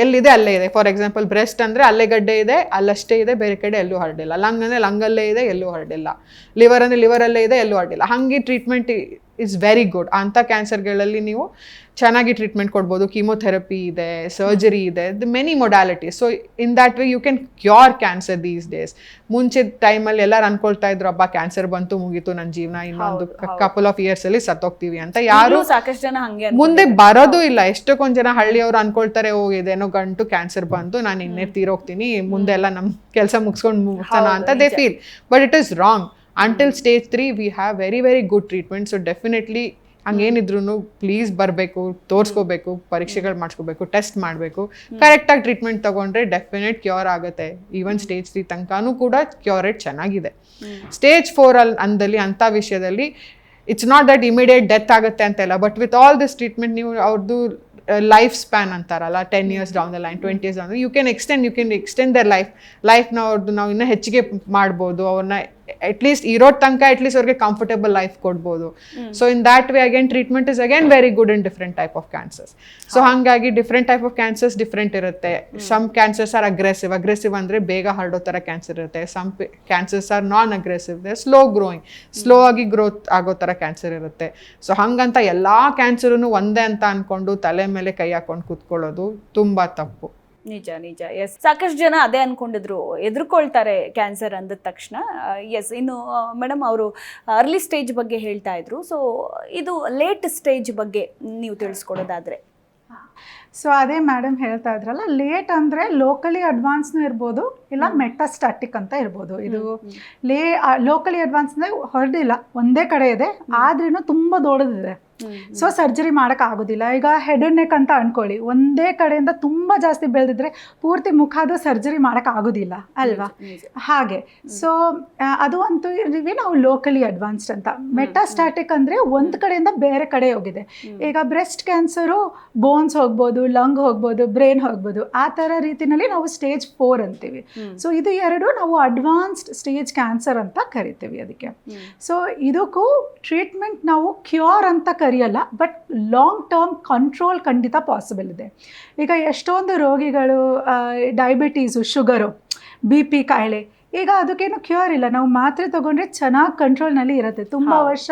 ಎಲ್ಲಿದೆ ಅಲ್ಲೇ ಇದೆ. ಫಾರ್ ಎಕ್ಸಾಂಪಲ್ ಬ್ರೆಸ್ಟ್ ಅಂದರೆ ಅಲ್ಲೇ ಗಡ್ಡೆ ಇದೆ, ಅಲ್ಲಷ್ಟೇ ಇದೆ, ಬೇರೆ ಕಡೆ ಎಲ್ಲೂ ಹರಡಿಲ್ಲ. ಲಂಗ್ ಅಂದರೆ ಲಂಗಲ್ಲೇ ಇದೆ, ಎಲ್ಲೂ ಹರಡಿಲ್ಲ. ಲಿವರ್ ಅಂದರೆ ಲಿವರಲ್ಲೇ ಇದೆ, ಎಲ್ಲೂ ಹರಡಿಲ್ಲ. ಹಾಗೆ ಟ್ರೀಟ್ಮೆಂಟ್ ಇಸ್ ವೆರಿ ಗುಡ್. ಅಂಥ ಕ್ಯಾನ್ಸರ್ಗಳಲ್ಲಿ ನೀವು ಚೆನ್ನಾಗಿ ಟ್ರೀಟ್ಮೆಂಟ್ ಕೊಡ್ಬೋದು. ಕೀಮೊಥೆರಪಿ ಇದೆ, ಸರ್ಜರಿ ಇದೆ, many modalities. So in that way you can cure cancer these days. ಮುಂಚೆ ಟೈಮಲ್ಲಿ ಎಲ್ಲರೂ ಅನ್ಕೊಳ್ತಾ ಇದ್ರು, ಹಬ್ಬ ಕ್ಯಾನ್ಸರ್ ಬಂತು ಮುಗೀತು ನನ್ನ ಜೀವನ, ಇನ್ನೊಂದು ಕಪಲ್ ಆಫ್ ಇಯರ್ಸ್ ಅಲ್ಲಿ ಸತ್ತೋಗ್ತೀವಿ ಅಂತ. ಯಾರು ಸಾಕಷ್ಟು ಜನ ಹಂಗೆ ಮುಂದೆ ಬರೋದು ಇಲ್ಲ. ಎಷ್ಟೊಂದ್ ಜನ ಹಳ್ಳಿಯವರು ಅನ್ಕೊಳ್ತಾರೆ, ಇದೇನೋ ಗಂಟು ಕ್ಯಾನ್ಸರ್ ಬಂತು, ನಾನು ಇನ್ನೇ ತೀರೋಗ್ತೀನಿ, ಮುಂದೆ ಎಲ್ಲ ನಮ್ ಕೆಲಸ ಮುಗಿಸ್ಕೊಂಡು ಮುಗಿಸೋಣ ಅಂತ they feel. But it is wrong. Until stage 3 we have very very good treatment. So definitely ಹಂಗೇನಿದ್ರು ಪ್ಲೀಸ್ ಬರಬೇಕು, ತೋರಿಸ್ಕೋಬೇಕು, ಪರೀಕ್ಷೆಗಳು ಮಾಡಿಸ್ಕೋಬೇಕು, ಟೆಸ್ಟ್ ಮಾಡಬೇಕು. ಕರೆಕ್ಟಾಗಿ ಟ್ರೀಟ್ಮೆಂಟ್ ತೊಗೊಂಡ್ರೆ ಡೆಫಿನೆಟ್ ಕ್ಯೂರ್ ಆಗುತ್ತೆ. ಈವನ್ ಸ್ಟೇಜ್ 3 ತನಕನೂ ಕೂಡ ಕ್ಯೂರ್ ರೇಟ್ ಚೆನ್ನಾಗಿದೆ. ಸ್ಟೇಜ್ 4 ಅಂದಲ್ಲಿ ಅಂಥ ವಿಷಯದಲ್ಲಿ it's not that immediate death ಆಗುತ್ತೆ ಅಂತೆಲ್ಲ. But with all this treatment ನೀವು ಅವ್ರದ್ದು ಲೈಫ್ ಸ್ಪ್ಯಾನ್ ಅಂತಾರಲ್ಲ, 10 years down the line, 20 years down, you can extend their ಲೈಫ್ನ ಅವ್ರದ್ದು ನಾವು ಇನ್ನೂ ಹೆಚ್ಚಿಗೆ ಮಾಡ್ಬೋದು. ಅವ್ರನ್ನ ಅಟ್ಲೀಸ್ಟ್ ಇರೋ ತನಕ ಅಟ್ಲೀಸ್ಟ್ ಅವ್ರಿಗೆ ಕಂಫರ್ಟೇಬಲ್ ಲೈಫ್ ಕೊಡ್ಬೋದು. So in that way again treatment is again very good in different type of cancers. So ಹಾಗಾಗಿ different type of cancers different ಇರುತ್ತೆ. ಸಮ್ ಕ್ಯಾನ್ಸರ್ಸ್ ಆರ್ ಅಗ್ರೆಸಿವ್ ಅಂದರೆ ಬೇಗ ಹರಡೋ ಥರ ಕ್ಯಾನ್ಸರ್ ಇರುತ್ತೆ. Some cancers are non aggressive, slow growing, slow ಆಗಿ growth ಆಗೋ ಥರ ಕ್ಯಾನ್ಸರ್ ಇರುತ್ತೆ. ಸೊ ಹಂಗಂತ ಎಲ್ಲ ಕ್ಯಾನ್ಸರೂ ಒಂದೇ ಅಂತ ಅಂದ್ಕೊಂಡು ತಲೆ ಮೇಲೆ ಕೈ ಹಾಕೊಂಡು ಕೂತ್ಕೊಳ್ಳೋದು ತುಂಬ ತಪ್ಪು. ನಿಜ ನಿಜ. ಎಸ್, ಸಾಕಷ್ಟು ಜನ ಅದೇ ಅನ್ಕೊಂಡಿದ್ರು, ಎದುರ್ಕೊಳ್ತಾರೆ ಕ್ಯಾನ್ಸರ್ ಅಂದ ತಕ್ಷಣ. ಎಸ್, ಇನ್ನು ಮೇಡಮ್ ಅವರು ಅರ್ಲಿ ಸ್ಟೇಜ್ ಬಗ್ಗೆ ಹೇಳ್ತಾ ಇದ್ರು. ಸೊ ಇದು ಲೇಟ್ ಸ್ಟೇಜ್ ಬಗ್ಗೆ ನೀವು ತಿಳಿಸ್ಕೊಡೋದಾದ್ರೆ? ಸೊ ಅದೇ ಮೇಡಮ್ ಹೇಳ್ತಾ ಇದ್ರಲ್ಲ, ಲೇಟ್ ಅಂದರೆ ಲೋಕಲಿ ಅಡ್ವಾನ್ಸ್ನೂ ಇರ್ಬೋದು, ಇಲ್ಲ ಮೆಟಾಸ್ಟಾಟಿಕ್ ಅಂತ ಇರ್ಬೋದು. ಇದು ಲೋಕಲಿ ಅಡ್ವಾನ್ಸ್ ಅಂದರೆ ಹೊರಡಿಲ್ಲ, ಒಂದೇ ಕಡೆ ಇದೆ, ಆದ್ರೂ ತುಂಬ ದೊಡ್ಡದಿದೆ. ಸೊ ಸರ್ಜರಿ ಮಾಡೋಕ್ಕಾಗೋದಿಲ್ಲ. ಈಗ ಹೆಡ್ ಅಂಡ್ ನೆಕ್ ಅಂತ ಅನ್ಕೊಳ್ಳಿ, ಒಂದೇ ಕಡೆಯಿಂದ ತುಂಬ ಜಾಸ್ತಿ ಬೆಳೆದಿದ್ರೆ ಪೂರ್ತಿ ಮುಖದ ಸರ್ಜರಿ ಮಾಡೋಕ್ಕಾಗೋದಿಲ್ಲ ಅಲ್ವಾ? ಹಾಗೆ. ಸೊ ಅದು ಅಂತೂ ನಾವು ಲೋಕಲಿ ಅಡ್ವಾನ್ಸ್ಡ್ ಅಂತ. ಮೆಟಾಸ್ಟಾಟಿಕ್ ಅಂದರೆ ಒಂದು ಕಡೆಯಿಂದ ಬೇರೆ ಕಡೆ ಹೋಗಿದೆ. ಈಗ ಬ್ರೆಸ್ಟ್ ಕ್ಯಾನ್ಸರು ಬೋನ್ಸ್ ಹೋಗ್ಬೋದು, ಲಂಗ್ ಹೋಗ್ಬೋದು, ಬ್ರೈನ್ ಹೋಗ್ಬೋದು. ಆ ಥರ ರೀತಿಯಲ್ಲಿ ನಾವು ಸ್ಟೇಜ್ 4 ಅಂತೀವಿ. ಸೊ ಇದು ಎರಡು ನಾವು ಅಡ್ವಾನ್ಸ್ಡ್ ಸ್ಟೇಜ್ ಕ್ಯಾನ್ಸರ್ ಅಂತ ಕರಿತೀವಿ ಅದಕ್ಕೆ. ಸೊ ಇದಕ್ಕೂ ಟ್ರೀಟ್ಮೆಂಟ್ ನಾವು ಕ್ಯೂರ್ ಅಂತ ಕರೆಯಲ್ಲ, ಬಟ್ ಲಾಂಗ್ ಟರ್ಮ್ ಕಂಟ್ರೋಲ್ ಖಂಡಿತ ಪಾಸಿಬಲ್ ಇದೆ. ಈಗ ಎಷ್ಟೊಂದು ರೋಗಿಗಳು ಡಯಾಬಿಟೀಸು, ಶುಗರು, BP ಕಾಯಿಲೆ, ಈಗ ಅದಕ್ಕೇನು ಕ್ಯೂರ್ ಇಲ್ಲ. ನಾವು ಮಾತ್ರೆ ತೊಗೊಂಡ್ರೆ ಚೆನ್ನಾಗಿ ಕಂಟ್ರೋಲ್ನಲ್ಲಿ ಇರುತ್ತೆ, ತುಂಬ ವರ್ಷ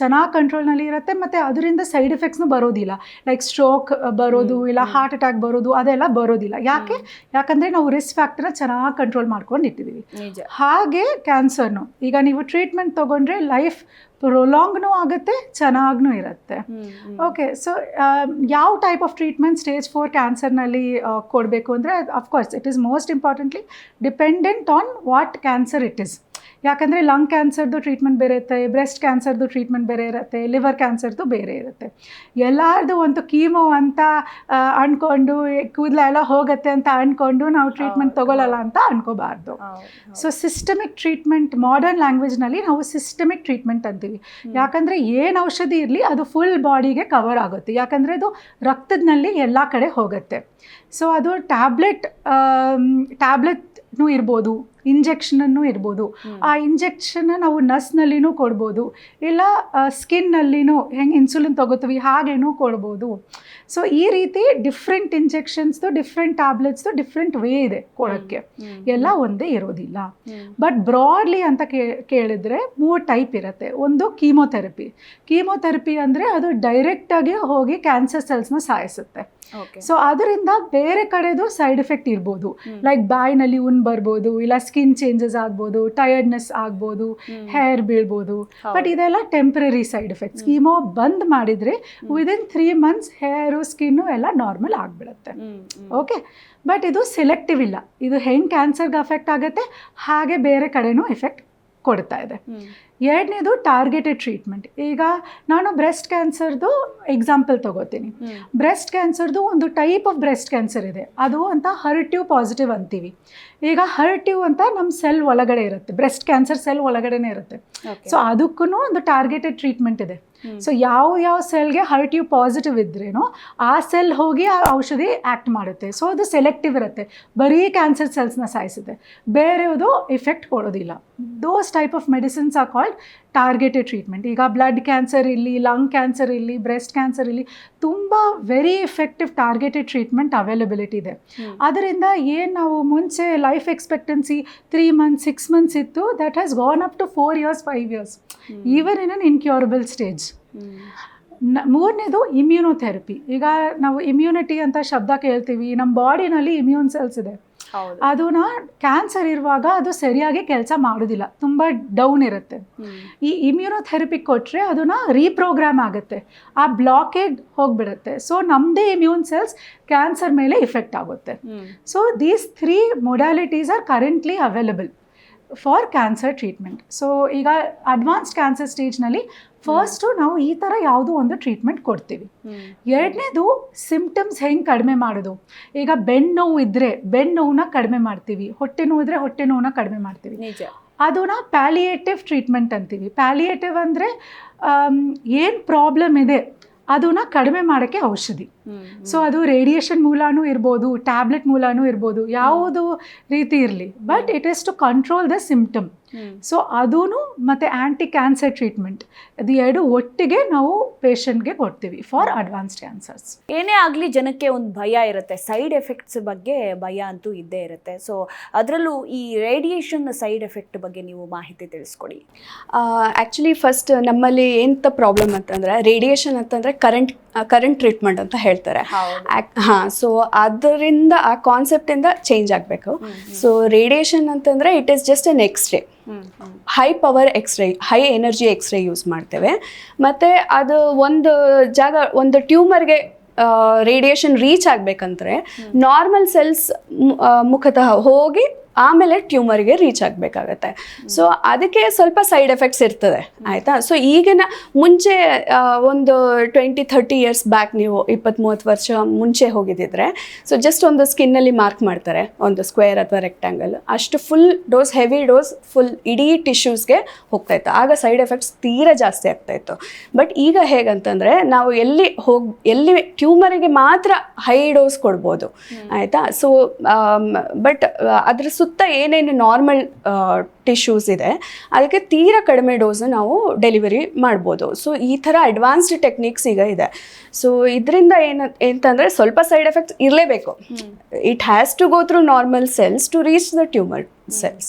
ಚೆನ್ನಾಗಿ ಕಂಟ್ರೋಲ್ನಲ್ಲಿ ಇರುತ್ತೆ, ಮತ್ತು ಅದರಿಂದ ಸೈಡ್ ಎಫೆಕ್ಟ್ಸ್ನೂ ಬರೋದಿಲ್ಲ. ಲೈಕ್ ಸ್ಟ್ರೋಕ್ ಬರೋದು, ಇಲ್ಲ ಹಾರ್ಟ್ ಅಟ್ಯಾಕ್ ಬರೋದು, ಅದೆಲ್ಲ ಬರೋದಿಲ್ಲ. ಯಾಕಂದರೆ ನಾವು ರಿಸ್ಕ್ ಫ್ಯಾಕ್ಟರ್ನ ಚೆನ್ನಾಗಿ ಕಂಟ್ರೋಲ್ ಮಾಡ್ಕೊಂಡು ಇಟ್ಟಿದ್ದೀವಿ. ಹಾಗೆ ಕ್ಯಾನ್ಸರ್ನು ಈಗ ನೀವು ಟ್ರೀಟ್ಮೆಂಟ್ ತೊಗೊಂಡ್ರೆ ಲೈಫ್ ಪ್ರೊಲಾಂಗ್ನೂ ಆಗುತ್ತೆ, ಚೆನ್ನಾಗೂ ಇರುತ್ತೆ. ಓಕೆ. ಸೊ ಯಾವ ಟೈಪ್ ಆಫ್ ಟ್ರೀಟ್ಮೆಂಟ್ ಸ್ಟೇಜ್ 4 ಕ್ಯಾನ್ಸರ್ನಲ್ಲಿ ಕೊಡಬೇಕು ಅಂದರೆ, of course it is most importantly dependent on what cancer it is. ಯಾಕಂದರೆ ಲಂಗ್ ಕ್ಯಾನ್ಸರ್ದು ಟ್ರೀಟ್ಮೆಂಟ್ ಬೇರೆ ಇರುತ್ತೆ, ಬ್ರೆಸ್ಟ್ ಕ್ಯಾನ್ಸರ್ದು ಟ್ರೀಟ್ಮೆಂಟ್ ಬೇರೆ ಇರುತ್ತೆ, ಲಿವರ್ ಕ್ಯಾನ್ಸರ್ದು ಬೇರೆ ಇರುತ್ತೆ. ಎಲ್ಲರದು ಒಂದು ಕೀಮೋ ಅಂತ ಅಂದ್ಕೊಂಡು ಕೂದಲೆಲ್ಲ ಹೋಗುತ್ತೆ ಅಂತ ಅಂದ್ಕೊಂಡು ನಾವು ಟ್ರೀಟ್ಮೆಂಟ್ ತೊಗೊಳ್ಳಲ್ಲ ಅಂತ ಅನ್ಕೋಬಾರ್ದು. ಸೊ ಸಿಸ್ಟಮಿಕ್ ಟ್ರೀಟ್ಮೆಂಟ್, ಮಾಡರ್ನ್ ಲ್ಯಾಂಗ್ವೇಜ್ನಲ್ಲಿ ನಾವು ಸಿಸ್ಟಮಿಕ್ ಟ್ರೀಟ್ಮೆಂಟ್ ಅಂತೀವಿ. ಯಾಕಂದರೆ ಏನು ಔಷಧಿ ಇರಲಿ ಅದು ಫುಲ್ ಬಾಡಿಗೆ ಕವರ್ ಆಗುತ್ತೆ, ಯಾಕಂದರೆ ಅದು ರಕ್ತದಲ್ಲಿ ಎಲ್ಲ ಕಡೆ ಹೋಗುತ್ತೆ. ಸೊ ಅದು ಟ್ಯಾಬ್ಲೆಟ್ನೂ ಇರ್ಬೋದು, ಇಂಜೆಕ್ಷನನ್ನು ಇರ್ಬೋದು. ಆ ಇಂಜೆಕ್ಷನ್ ನಾವು ನಸ್ನಲ್ಲಿನೂ ಕೊಡ್ಬೋದು, ಇಲ್ಲ ಸ್ಕಿನ್ನಲ್ಲಿನೂ ಹೆಂಗೆ ಇನ್ಸುಲಿನ್ ತೊಗೋತೀವಿ ಹಾಗೇನೂ ಕೊಡ್ಬೋದು. ಸೊ ಈ ರೀತಿ ಡಿಫ್ರೆಂಟ್ ಇಂಜೆಕ್ಷನ್ಸ್ದು, ಡಿಫ್ರೆಂಟ್ ಟ್ಯಾಬ್ಲೆಟ್ಸ್ದು ಡಿಫ್ರೆಂಟ್ ವೇ ಇದೆ ಕೊಡೋಕ್ಕೆ, ಎಲ್ಲ ಒಂದೇ ಇರೋದಿಲ್ಲ. ಬಟ್ ಬ್ರಾಡ್ಲಿ ಅಂತ ಕೇಳಿದ್ರೆ 3 ಟೈಪ್ ಇರುತ್ತೆ. ಒಂದು ಕೀಮೋಥೆರಪಿ ಅಂದರೆ ಅದು ಡೈರೆಕ್ಟಾಗಿ ಹೋಗಿ ಕ್ಯಾನ್ಸರ್ ಸೆಲ್ಸ್ನ ಸಾಯಿಸುತ್ತೆ. ಸೊ ಅದರಿಂದ ಬೇರೆ ಕಡೆದು ಸೈಡ್ ಎಫೆಕ್ಟ್ ಇರ್ಬೋದು, ಲೈಕ್ ಬಾಯಿನಲ್ಲಿ ಉನ್ ಬರ್ಬೋದು, ಇಲ್ಲ ಸ್ಕಿನ್ ಚೇಂಜಸ್ ಆಗ್ಬೋದು, ಟಯರ್ಡ್ನೆಸ್ ಆಗ್ಬೋದು, ಹೇರ್ ಬೀಳ್ಬೋದು. ಬಟ್ ಇದೆಲ್ಲ ಟೆಂಪ್ರರಿ ಸೈಡ್ ಎಫೆಕ್ಟ್ಸ್. ಕೀಮೋ ಬಂದ್ ಮಾಡಿದರೆ ವಿದಿನ್ 3 months ಹೇರು, ಸ್ಕಿನ್ನು ಎಲ್ಲ ನಾರ್ಮಲ್ ಆಗಿಬಿಡುತ್ತೆ. ಓಕೆ. ಬಟ್ ಇದು ಸೆಲೆಕ್ಟಿವ್ ಇಲ್ಲ, ಇದು ಹೆಂಗೆ ಕ್ಯಾನ್ಸರ್ಗೆ ಅಫೆಕ್ಟ್ ಆಗುತ್ತೆ ಹಾಗೆ ಬೇರೆ ಕಡೆನೂ ಎಫೆಕ್ಟ್ ಕೊಡ್ತಾ ಇದೆ. ಎರಡನೇದು ಟಾರ್ಗೆಟೆಡ್ ಟ್ರೀಟ್ಮೆಂಟ್. ಈಗ ನಾನು ಬ್ರೆಸ್ಟ್ ಕ್ಯಾನ್ಸರ್ದು ಎಕ್ಸಾಂಪಲ್ ತಗೋತೀನಿ. ಬ್ರೆಸ್ಟ್ ಕ್ಯಾನ್ಸರ್ದು ಒಂದು ಟೈಪ್ ಆಫ್ ಬ್ರೆಸ್ಟ್ ಕ್ಯಾನ್ಸರ್ ಇದೆ, ಅದು ಅಂತ HER2 ಪಾಸಿಟಿವ್ ಅಂತೀವಿ. ಈಗ HER2 ಅಂತ ನಮ್ಮ ಸೆಲ್ ಒಳಗಡೆ ಇರುತ್ತೆ, ಬ್ರೆಸ್ಟ್ ಕ್ಯಾನ್ಸರ್ ಸೆಲ್ ಒಳಗಡೆನೇ ಇರುತ್ತೆ. ಸೊ ಅದಕ್ಕೂ ಒಂದು ಟಾರ್ಗೆಟೆಡ್ ಟ್ರೀಟ್ಮೆಂಟ್ ಇದೆ. ಸೊ ಯಾವ ಸೆಲ್ಗೆ HER2 ಪಾಸಿಟಿವ್ ಇದ್ರೇನೋ ಆ ಸೆಲ್ ಹೋಗಿ ಆ ಔಷಧಿ ಆ್ಯಕ್ಟ್ ಮಾಡುತ್ತೆ. ಸೊ ಅದು ಸೆಲೆಕ್ಟಿವ್ ಇರುತ್ತೆ, ಬರೀ ಕ್ಯಾನ್ಸರ್ ಸೆಲ್ಸ್ನ ಸಾಯಿಸುತ್ತೆ, ಬೇರೆಯದು ಎಫೆಕ್ಟ್ ಕೊಡೋದಿಲ್ಲ. Those type of medicines are called called targeted treatment. ಈಗ ಬ್ಲಡ್ ಕ್ಯಾನ್ಸರ್ ಇರಲಿ, ಲಂಗ್ ಕ್ಯಾನ್ಸರ್ ಇರಲಿ, ಬ್ರೆಸ್ಟ್ ಕ್ಯಾನ್ಸರ್ ಇರಲಿ, ತುಂಬ very effective targeted treatment availability ಇದೆ. ಅದರಿಂದ ಏನು ನಾವು ಮುಂಚೆ ಲೈಫ್ ಎಕ್ಸ್ಪೆಕ್ಟೆನ್ಸಿ 3 months 6 months ಇತ್ತು, that has gone up to 4 years 5 years, even in an incurable stage. ಮೂರನೇದು ಇಮ್ಯುನೋಥೆರಪಿ. ಈಗ ನಾವು ಇಮ್ಯುನಿಟಿ ಅಂತ ಶಬ್ದ ಕೇಳ್ತೀವಿ, ನಮ್ಮ ಬಾಡಿನಲ್ಲಿ ಇಮ್ಯೂನ್ ಸೆಲ್ಸ್ ಇದೆ, ಅದನ್ನ ಕ್ಯಾನ್ಸರ್ ಇರುವಾಗ ಅದು ಸರಿಯಾಗಿ ಕೆಲಸ ಮಾಡೋದಿಲ್ಲ, ತುಂಬ ಡೌನ್ ಇರುತ್ತೆ. ಈ ಇಮ್ಯುನೋಥೆರಪಿ ಕೊಟ್ಟರೆ ಅದನ್ನ ರೀಪ್ರೋಗ್ರಾಮ್ ಆಗುತ್ತೆ, ಆ ಬ್ಲಾಕೇಡ್ ಹೋಗ್ಬಿಡುತ್ತೆ. ಸೊ ನಮ್ಮದೇ ಇಮ್ಯೂನ್ ಸೆಲ್ಸ್ ಕ್ಯಾನ್ಸರ್ ಮೇಲೆ ಇಫೆಕ್ಟ್ ಆಗುತ್ತೆ. So these 3 ಮೊಡ್ಯಾಲಿಟೀಸ್ R currently available for cancer treatment. So ಈಗ ಅಡ್ವಾನ್ಸ್ಡ್ ಕ್ಯಾನ್ಸರ್ ಸ್ಟೇಜ್ನಲ್ಲಿ ಫಸ್ಟು ನಾವು ಈ ಥರ ಯಾವುದೋ ಒಂದು ಟ್ರೀಟ್ಮೆಂಟ್ ಕೊಡ್ತೀವಿ. ಎರಡನೇದು ಸಿಂಪ್ಟಮ್ಸ್ ಹೆಂಗೆ ಕಡಿಮೆ ಮಾಡೋದು. ಈಗ ಬೆನ್ನು ನೋವು ಇದ್ದರೆ ಬೆನ್ನು ನೋವನ್ನ ಕಡಿಮೆ ಮಾಡ್ತೀವಿ, ಹೊಟ್ಟೆ ನೋವು ಇದ್ದರೆ ಹೊಟ್ಟೆ ನೋವನ್ನ ಕಡಿಮೆ ಮಾಡ್ತೀವಿ. ಅದನ್ನ ಪ್ಯಾಲಿಯೇಟಿವ್ ಟ್ರೀಟ್ಮೆಂಟ್ ಅಂತೀವಿ. ಪ್ಯಾಲಿಯೇಟಿವ್ ಅಂದರೆ ಏನು ಪ್ರಾಬ್ಲಮ್ ಇದೆ ಅದನ್ನ ಕಡಿಮೆ ಮಾಡೋಕ್ಕೆ ಔಷಧಿ. ಸೊ ಅದು ರೇಡಿಯೇಷನ್ ಮೂಲನೂ ಇರ್ಬೋದು, ಟ್ಯಾಬ್ಲೆಟ್ ಮೂಲನೂ ಇರ್ಬೋದು, ಯಾವುದು ರೀತಿ ಇರಲಿ, but it is to control the symptom. So ಅದೂ ಮತ್ತು ಆ್ಯಂಟಿ ಕ್ಯಾನ್ಸರ್ ಟ್ರೀಟ್ಮೆಂಟ್, ಅದು ಎರಡು ಒಟ್ಟಿಗೆ ನಾವು ಪೇಷಂಟ್ಗೆ ಕೊಡ್ತೀವಿ ಫಾರ್ ಅಡ್ವಾನ್ಸ್ಡ್ ಕ್ಯಾನ್ಸರ್ಸ್. ಏನೇ ಆಗಲಿ ಜನಕ್ಕೆ ಒಂದು ಭಯ ಇರುತ್ತೆ, ಸೈಡ್ ಎಫೆಕ್ಟ್ಸ್ ಬಗ್ಗೆ ಭಯ ಅಂತೂ ಇದ್ದೇ ಇರುತ್ತೆ. ಸೊ ಅದರಲ್ಲೂ ಈ ರೇಡಿಯೇಷನ್ ಸೈಡ್ ಎಫೆಕ್ಟ್ ಬಗ್ಗೆ ನೀವು ಮಾಹಿತಿ ತಿಳಿಸ್ಕೊಡಿ. ಆ್ಯಕ್ಚುಲಿ ಫಸ್ಟ್ ನಮ್ಮಲ್ಲಿ ಎಂಥ ಪ್ರಾಬ್ಲಮ್ ಅಂತಂದರೆ, ರೇಡಿಯೇಷನ್ ಅಂತಂದರೆ ಕರೆಂಟ್ ಟ್ರೀಟ್ಮೆಂಟ್ ಅಂತ ಹೇಳ್ತಾರೆ. ಹಾಂ, ಸೊ ಅದರಿಂದ ಆ ಕಾನ್ಸೆಪ್ಟಿಂದ ಚೇಂಜ್ ಆಗಬೇಕು. ಸೊ ರೇಡಿಯೇಷನ್ ಅಂತಂದರೆ it is just an x-ray, high power x-ray, high energy x-ray use ಮಾಡ್ತೇವೆ. ಮತ್ತು ಅದು ಒಂದು ಟ್ಯೂಮರ್ಗೆ ರೇಡಿಯೇಷನ್ ರೀಚ್ ಆಗಬೇಕಂದ್ರೆ ನಾರ್ಮಲ್ ಸೆಲ್ಸ್ ಮುಖತಃ ಹೋಗಿ ಆಮೇಲೆ ಟ್ಯೂಮರ್ಗೆ ರೀಚ್ ಆಗಬೇಕಾಗತ್ತೆ. ಸೊ ಅದಕ್ಕೆ ಸ್ವಲ್ಪ ಸೈಡ್ ಎಫೆಕ್ಟ್ಸ್ ಇರ್ತದೆ, ಆಯಿತಾ. ಸೊ ಈಗಿನ ಮುಂಚೆ ಒಂದು 20-30 years ಬ್ಯಾಕ್ ನೀವು 20-30 ವರ್ಷ ಮುಂಚೆ ಹೋಗಿದ್ದಿದ್ರೆ, ಸೊ ಜಸ್ಟ್ ಒಂದು ಸ್ಕಿನ್ನಲ್ಲಿ ಮಾರ್ಕ್ ಮಾಡ್ತಾರೆ, ಒಂದು ಸ್ಕ್ವೇರ್ ಅಥವಾ ರೆಕ್ಟ್ಯಾಂಗಲ್, ಅಷ್ಟು full dose, heavy dose, full ಇಡೀ ಟಿಶ್ಯೂಸ್ಗೆ ಹೋಗ್ತಾಯಿತ್ತು. ಆಗ ಸೈಡ್ ಎಫೆಕ್ಟ್ಸ್ ತೀರಾ ಜಾಸ್ತಿ ಆಗ್ತಾಯಿತ್ತು. ಬಟ್ ಈಗ ಹೇಗಂತಂದರೆ ನಾವು ಎಲ್ಲಿ ಟ್ಯೂಮರಿಗೆ ಮಾತ್ರ ಹೈ ಡೋಸ್ ಕೊಡ್ಬೋದು, ಆಯಿತಾ. ಸೊ ಬಟ್ ಅದ್ರ ಸುತ್ತ ಏನೇನು ನಾರ್ಮಲ್ ಟಿಶ್ಯೂಸ್ ಇದೆ ಅದಕ್ಕೆ ತೀರಾ ಕಡಿಮೆ ಡೋಸು ನಾವು ಡೆಲಿವರಿ ಮಾಡ್ಬೋದು. ಸೊ ಈ ಥರ ಅಡ್ವಾನ್ಸ್ಡ್ ಟೆಕ್ನಿಕ್ಸ್ ಈಗ ಇದೆ. ಸೊ ಇದರಿಂದ ಏನಂತಂದರೆ ಸ್ವಲ್ಪ ಸೈಡ್ ಎಫೆಕ್ಟ್ಸ್ ಇರಲೇಬೇಕು. It has to go through normal cells to reach the tumour cells.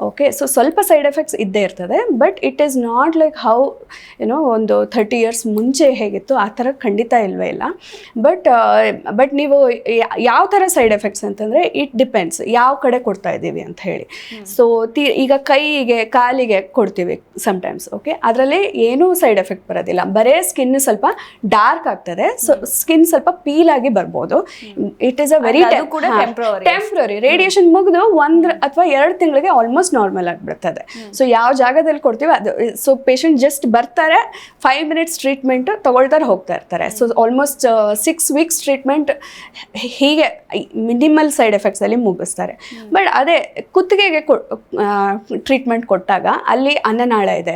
Okay, so ಸ್ವಲ್ಪ ಸೈಡ್ ಎಫೆಕ್ಟ್ಸ್ ಇದ್ದೇ ಇರ್ತದೆ. But it is not like how ಒಂದು 30 years ಮುಂಚೆ ಹೇಗಿತ್ತು ಆ ಥರ ಖಂಡಿತ ಇಲ್ವೇ ಇಲ್ಲ. ಬಟ್ ನೀವು ಯಾವ ಥರ ಸೈಡ್ ಎಫೆಕ್ಟ್ಸ್ ಅಂತಂದರೆ ಇಟ್ ಡಿಪೆಂಡ್ಸ್ ಯಾವ ಕಡೆ ಕೊಡ್ತಾ ಇದ್ದೀವಿ ಅಂತ ಹೇಳಿ. ಸೊ ಈಗ ಕೈಗೆ ಕಾಲಿಗೆ ಕೊಡ್ತೀವಿ ಸಮ್ಟೈಮ್ಸ್, ಓಕೆ, ಅದರಲ್ಲಿ ಏನೂ ಸೈಡ್ ಎಫೆಕ್ಟ್ ಬರೋದಿಲ್ಲ, ಬರೇ ಸ್ಕಿನ್ ಸ್ವಲ್ಪ ಡಾರ್ಕ್ ಆಗ್ತದೆ. ಸೊ ಸ್ಕಿನ್ ಸ್ವಲ್ಪ ಪೀಲ್ ಆಗಿ ಬರ್ಬೋದು. It is a very temporary. Radiation ಮುಗಿದು 1 ಅಥವಾ 2 ತಿಂಗಳಿಗೆ ಆಲ್ಮೋಸ್ಟ್ ನಾರ್ಮಲ್ ಆಗಿಬಿಡ್ತದೆ. ಸೊ ಯಾವ ಜಾಗದಲ್ಲಿ ಕೊಡ್ತೀವಿ ಅದು. ಸೊ ಪೇಷಂಟ್ ಜಸ್ಟ್ ಬರ್ತಾರೆ, 5 minutes ಟ್ರೀಟ್ಮೆಂಟ್ ತಗೊಳ್ತಾರೆ, ಹೋಗ್ತಾ ಇರ್ತಾರೆ. ಸೊ ಆಲ್ಮೋಸ್ಟ್ 6 weeks ಟ್ರೀಟ್ಮೆಂಟ್ ಹೀಗೆ ಮಿನಿಮಲ್ ಸೈಡ್ ಎಫೆಕ್ಟ್ಸಲ್ಲಿ ಮುಗಿಸ್ತಾರೆ. ಬಟ್ ಅದೇ ಕುತ್ತಿಗೆಗೆ ಟ್ರೀಟ್ಮೆಂಟ್ ಕೊಟ್ಟಾಗ ಅಲ್ಲಿ ಅನ್ನನಾಳ ಇದೆ,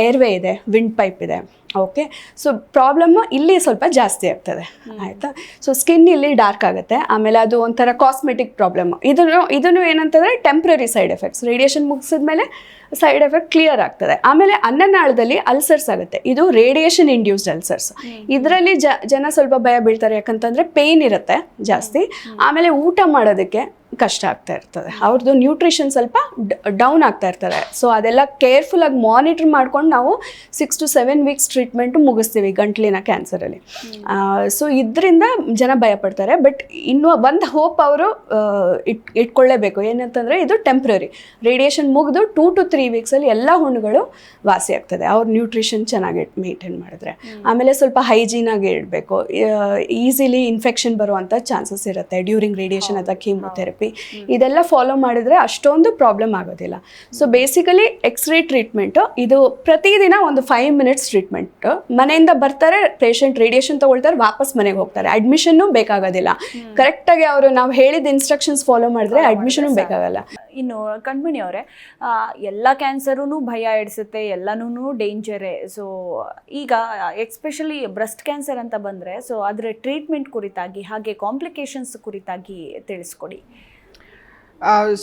ಏರ್ವೇ ಇದೆ, ವಿಂಡ್ ಪೈಪ್ ಇದೆ. ಓಕೆ, ಸೊ ಪ್ರಾಬ್ಲಮ್ಮು ಇಲ್ಲಿ ಸ್ವಲ್ಪ ಜಾಸ್ತಿ ಆಗ್ತದೆ, ಆಯಿತಾ. ಸೊ ಸ್ಕಿನ್ ಇಲ್ಲಿ ಡಾರ್ಕ್ ಆಗುತ್ತೆ. ಆಮೇಲೆ ಅದು ಒಂಥರ ಕಾಸ್ಮೆಟಿಕ್ ಪ್ರಾಬ್ಲಮ್. ಇದನ್ನು ಏನಂತಂದರೆ ಟೆಂಪ್ರರಿ ಸೈಡ್ ಎಫೆಕ್ಟ್ಸ್. ರೇಡಿಯೇಷನ್ ಮುಗಿಸಿದ್ಮೇಲೆ ಸೈಡ್ ಎಫೆಕ್ಟ್ ಕ್ಲಿಯರ್ ಆಗ್ತದೆ. ಆಮೇಲೆ ಅನ್ನನಾಳದಲ್ಲಿ ಅಲ್ಸರ್ಸ್ ಆಗುತ್ತೆ. ಇದು ರೇಡಿಯೇಷನ್ ಇಂಡ್ಯೂಸ್ಡ್ ಅಲ್ಸರ್ಸ್. ಇದರಲ್ಲಿ ಜನ ಸ್ವಲ್ಪ ಭಯ ಬೀಳ್ತಾರೆ, ಯಾಕಂತಂದರೆ ಪೇಯ್ನ್ ಇರುತ್ತೆ ಜಾಸ್ತಿ. ಆಮೇಲೆ ಊಟ ಮಾಡೋದಕ್ಕೆ ಕಷ್ಟ ಆಗ್ತಾ ಇರ್ತದೆ, ಅವ್ರದ್ದು ನ್ಯೂಟ್ರಿಷನ್ ಸ್ವಲ್ಪ ಡೌನ್ ಆಗ್ತಾ ಇರ್ತದೆ. ಸೊ ಅದೆಲ್ಲ ಕೇರ್ಫುಲ್ಲಾಗಿ ಮಾನಿಟ್ರ್ ಮಾಡ್ಕೊಂಡು ನಾವು 6 to 7 weeks ಟ್ರೀಟ್ಮೆಂಟು ಮುಗಿಸ್ತೀವಿ ಗಂಟ್ಲಿನ ಕ್ಯಾನ್ಸರಲ್ಲಿ. ಸೊ ಇದರಿಂದ ಜನ ಭಯಪಡ್ತಾರೆ. ಬಟ್ ಇನ್ನೂ ಒಂದು ಹೋಪ್ ಅವರು ಇಟ್ಕೊಳ್ಳೇಬೇಕು, ಏನಂತಂದರೆ ಇದು ಟೆಂಪ್ರರಿ. ರೇಡಿಯೇಷನ್ ಮುಗಿದು 2 to 3 weeksಲ್ಲಿ ಎಲ್ಲ ಹುಣ್ಣುಗಳು ವಾಸಿ ಆಗ್ತದೆ, ಅವ್ರ ನ್ಯೂಟ್ರಿಷನ್ ಚೆನ್ನಾಗಿ ಮೇಂಟೈನ್ ಮಾಡಿದ್ರೆ. ಆಮೇಲೆ ಸ್ವಲ್ಪ ಹೈಜೀನಾಗಿ ಇಡಬೇಕು. ಈಸಿಲಿ ಇನ್ಫೆಕ್ಷನ್ ಬರುವಂಥ ಚಾನ್ಸಸ್ ಇರುತ್ತೆ ಡ್ಯೂರಿಂಗ್ ರೇಡಿಯೇಷನ್ ಅಥವಾ ಕೀಮೋಥೆರಪಿ. ಇದೆಲ್ಲ ಫಾಲೋ ಮಾಡಿದರೆ ಅಷ್ಟೊಂದು ಪ್ರಾಬ್ಲಮ್ ಆಗೋದಿಲ್ಲ. ಸೊ ಬೇಸಿಕಲಿ ಎಕ್ಸ್ರೇ ಟ್ರೀಟ್ಮೆಂಟು ಇದು ಪ್ರತಿದಿನ ಒಂದು 5 minutes ಟ್ರೀಟ್ಮೆಂಟ್. ಮನೆಯಿಂದ ಬರ್ತಾರೆ ಪೇಷಂಟ್, ರೇಡಿಯೇಷನ್ ತಗೊಳ್ತಾರೆ, ವಾಪಸ್ ಮನೆಗೆ ಹೋಗ್ತಾರೆ. ಅಡ್ಮಿಷನ್ನು ಬೇಕಾಗೋದಿಲ್ಲ. ಕರೆಕ್ಟಾಗಿ ಅವರು ನಾವು ಹೇಳಿದ ಇನ್ಸ್ಟ್ರಕ್ಷನ್ಸ್ ಫಾಲೋ ಮಾಡಿದ್ರೆ ಅಡ್ಮಿಷನು ಬೇಕಾಗಲ್ಲ. ಇನ್ನು ಕಣ್ಮಣಿ ಅವರೇ, ಎಲ್ಲ ಕ್ಯಾನ್ಸರೂ ಭಯ ಇಡಿಸುತ್ತೆ, ಎಲ್ಲನೂ ಡೇಂಜರೇ. ಸೊ ಈಗ ಎಸ್ಪೆಷಲಿ ಬ್ರೆಸ್ಟ್ ಕ್ಯಾನ್ಸರ್ ಅಂತ ಬಂದರೆ, ಸೊ ಅದರ ಟ್ರೀಟ್ಮೆಂಟ್ ಕುರಿತಾಗಿ ಹಾಗೆ ಕಾಂಪ್ಲಿಕೇಶನ್ಸ್ ಕುರಿತಾಗಿ ತಿಳಿಸ್ಕೊಡಿ.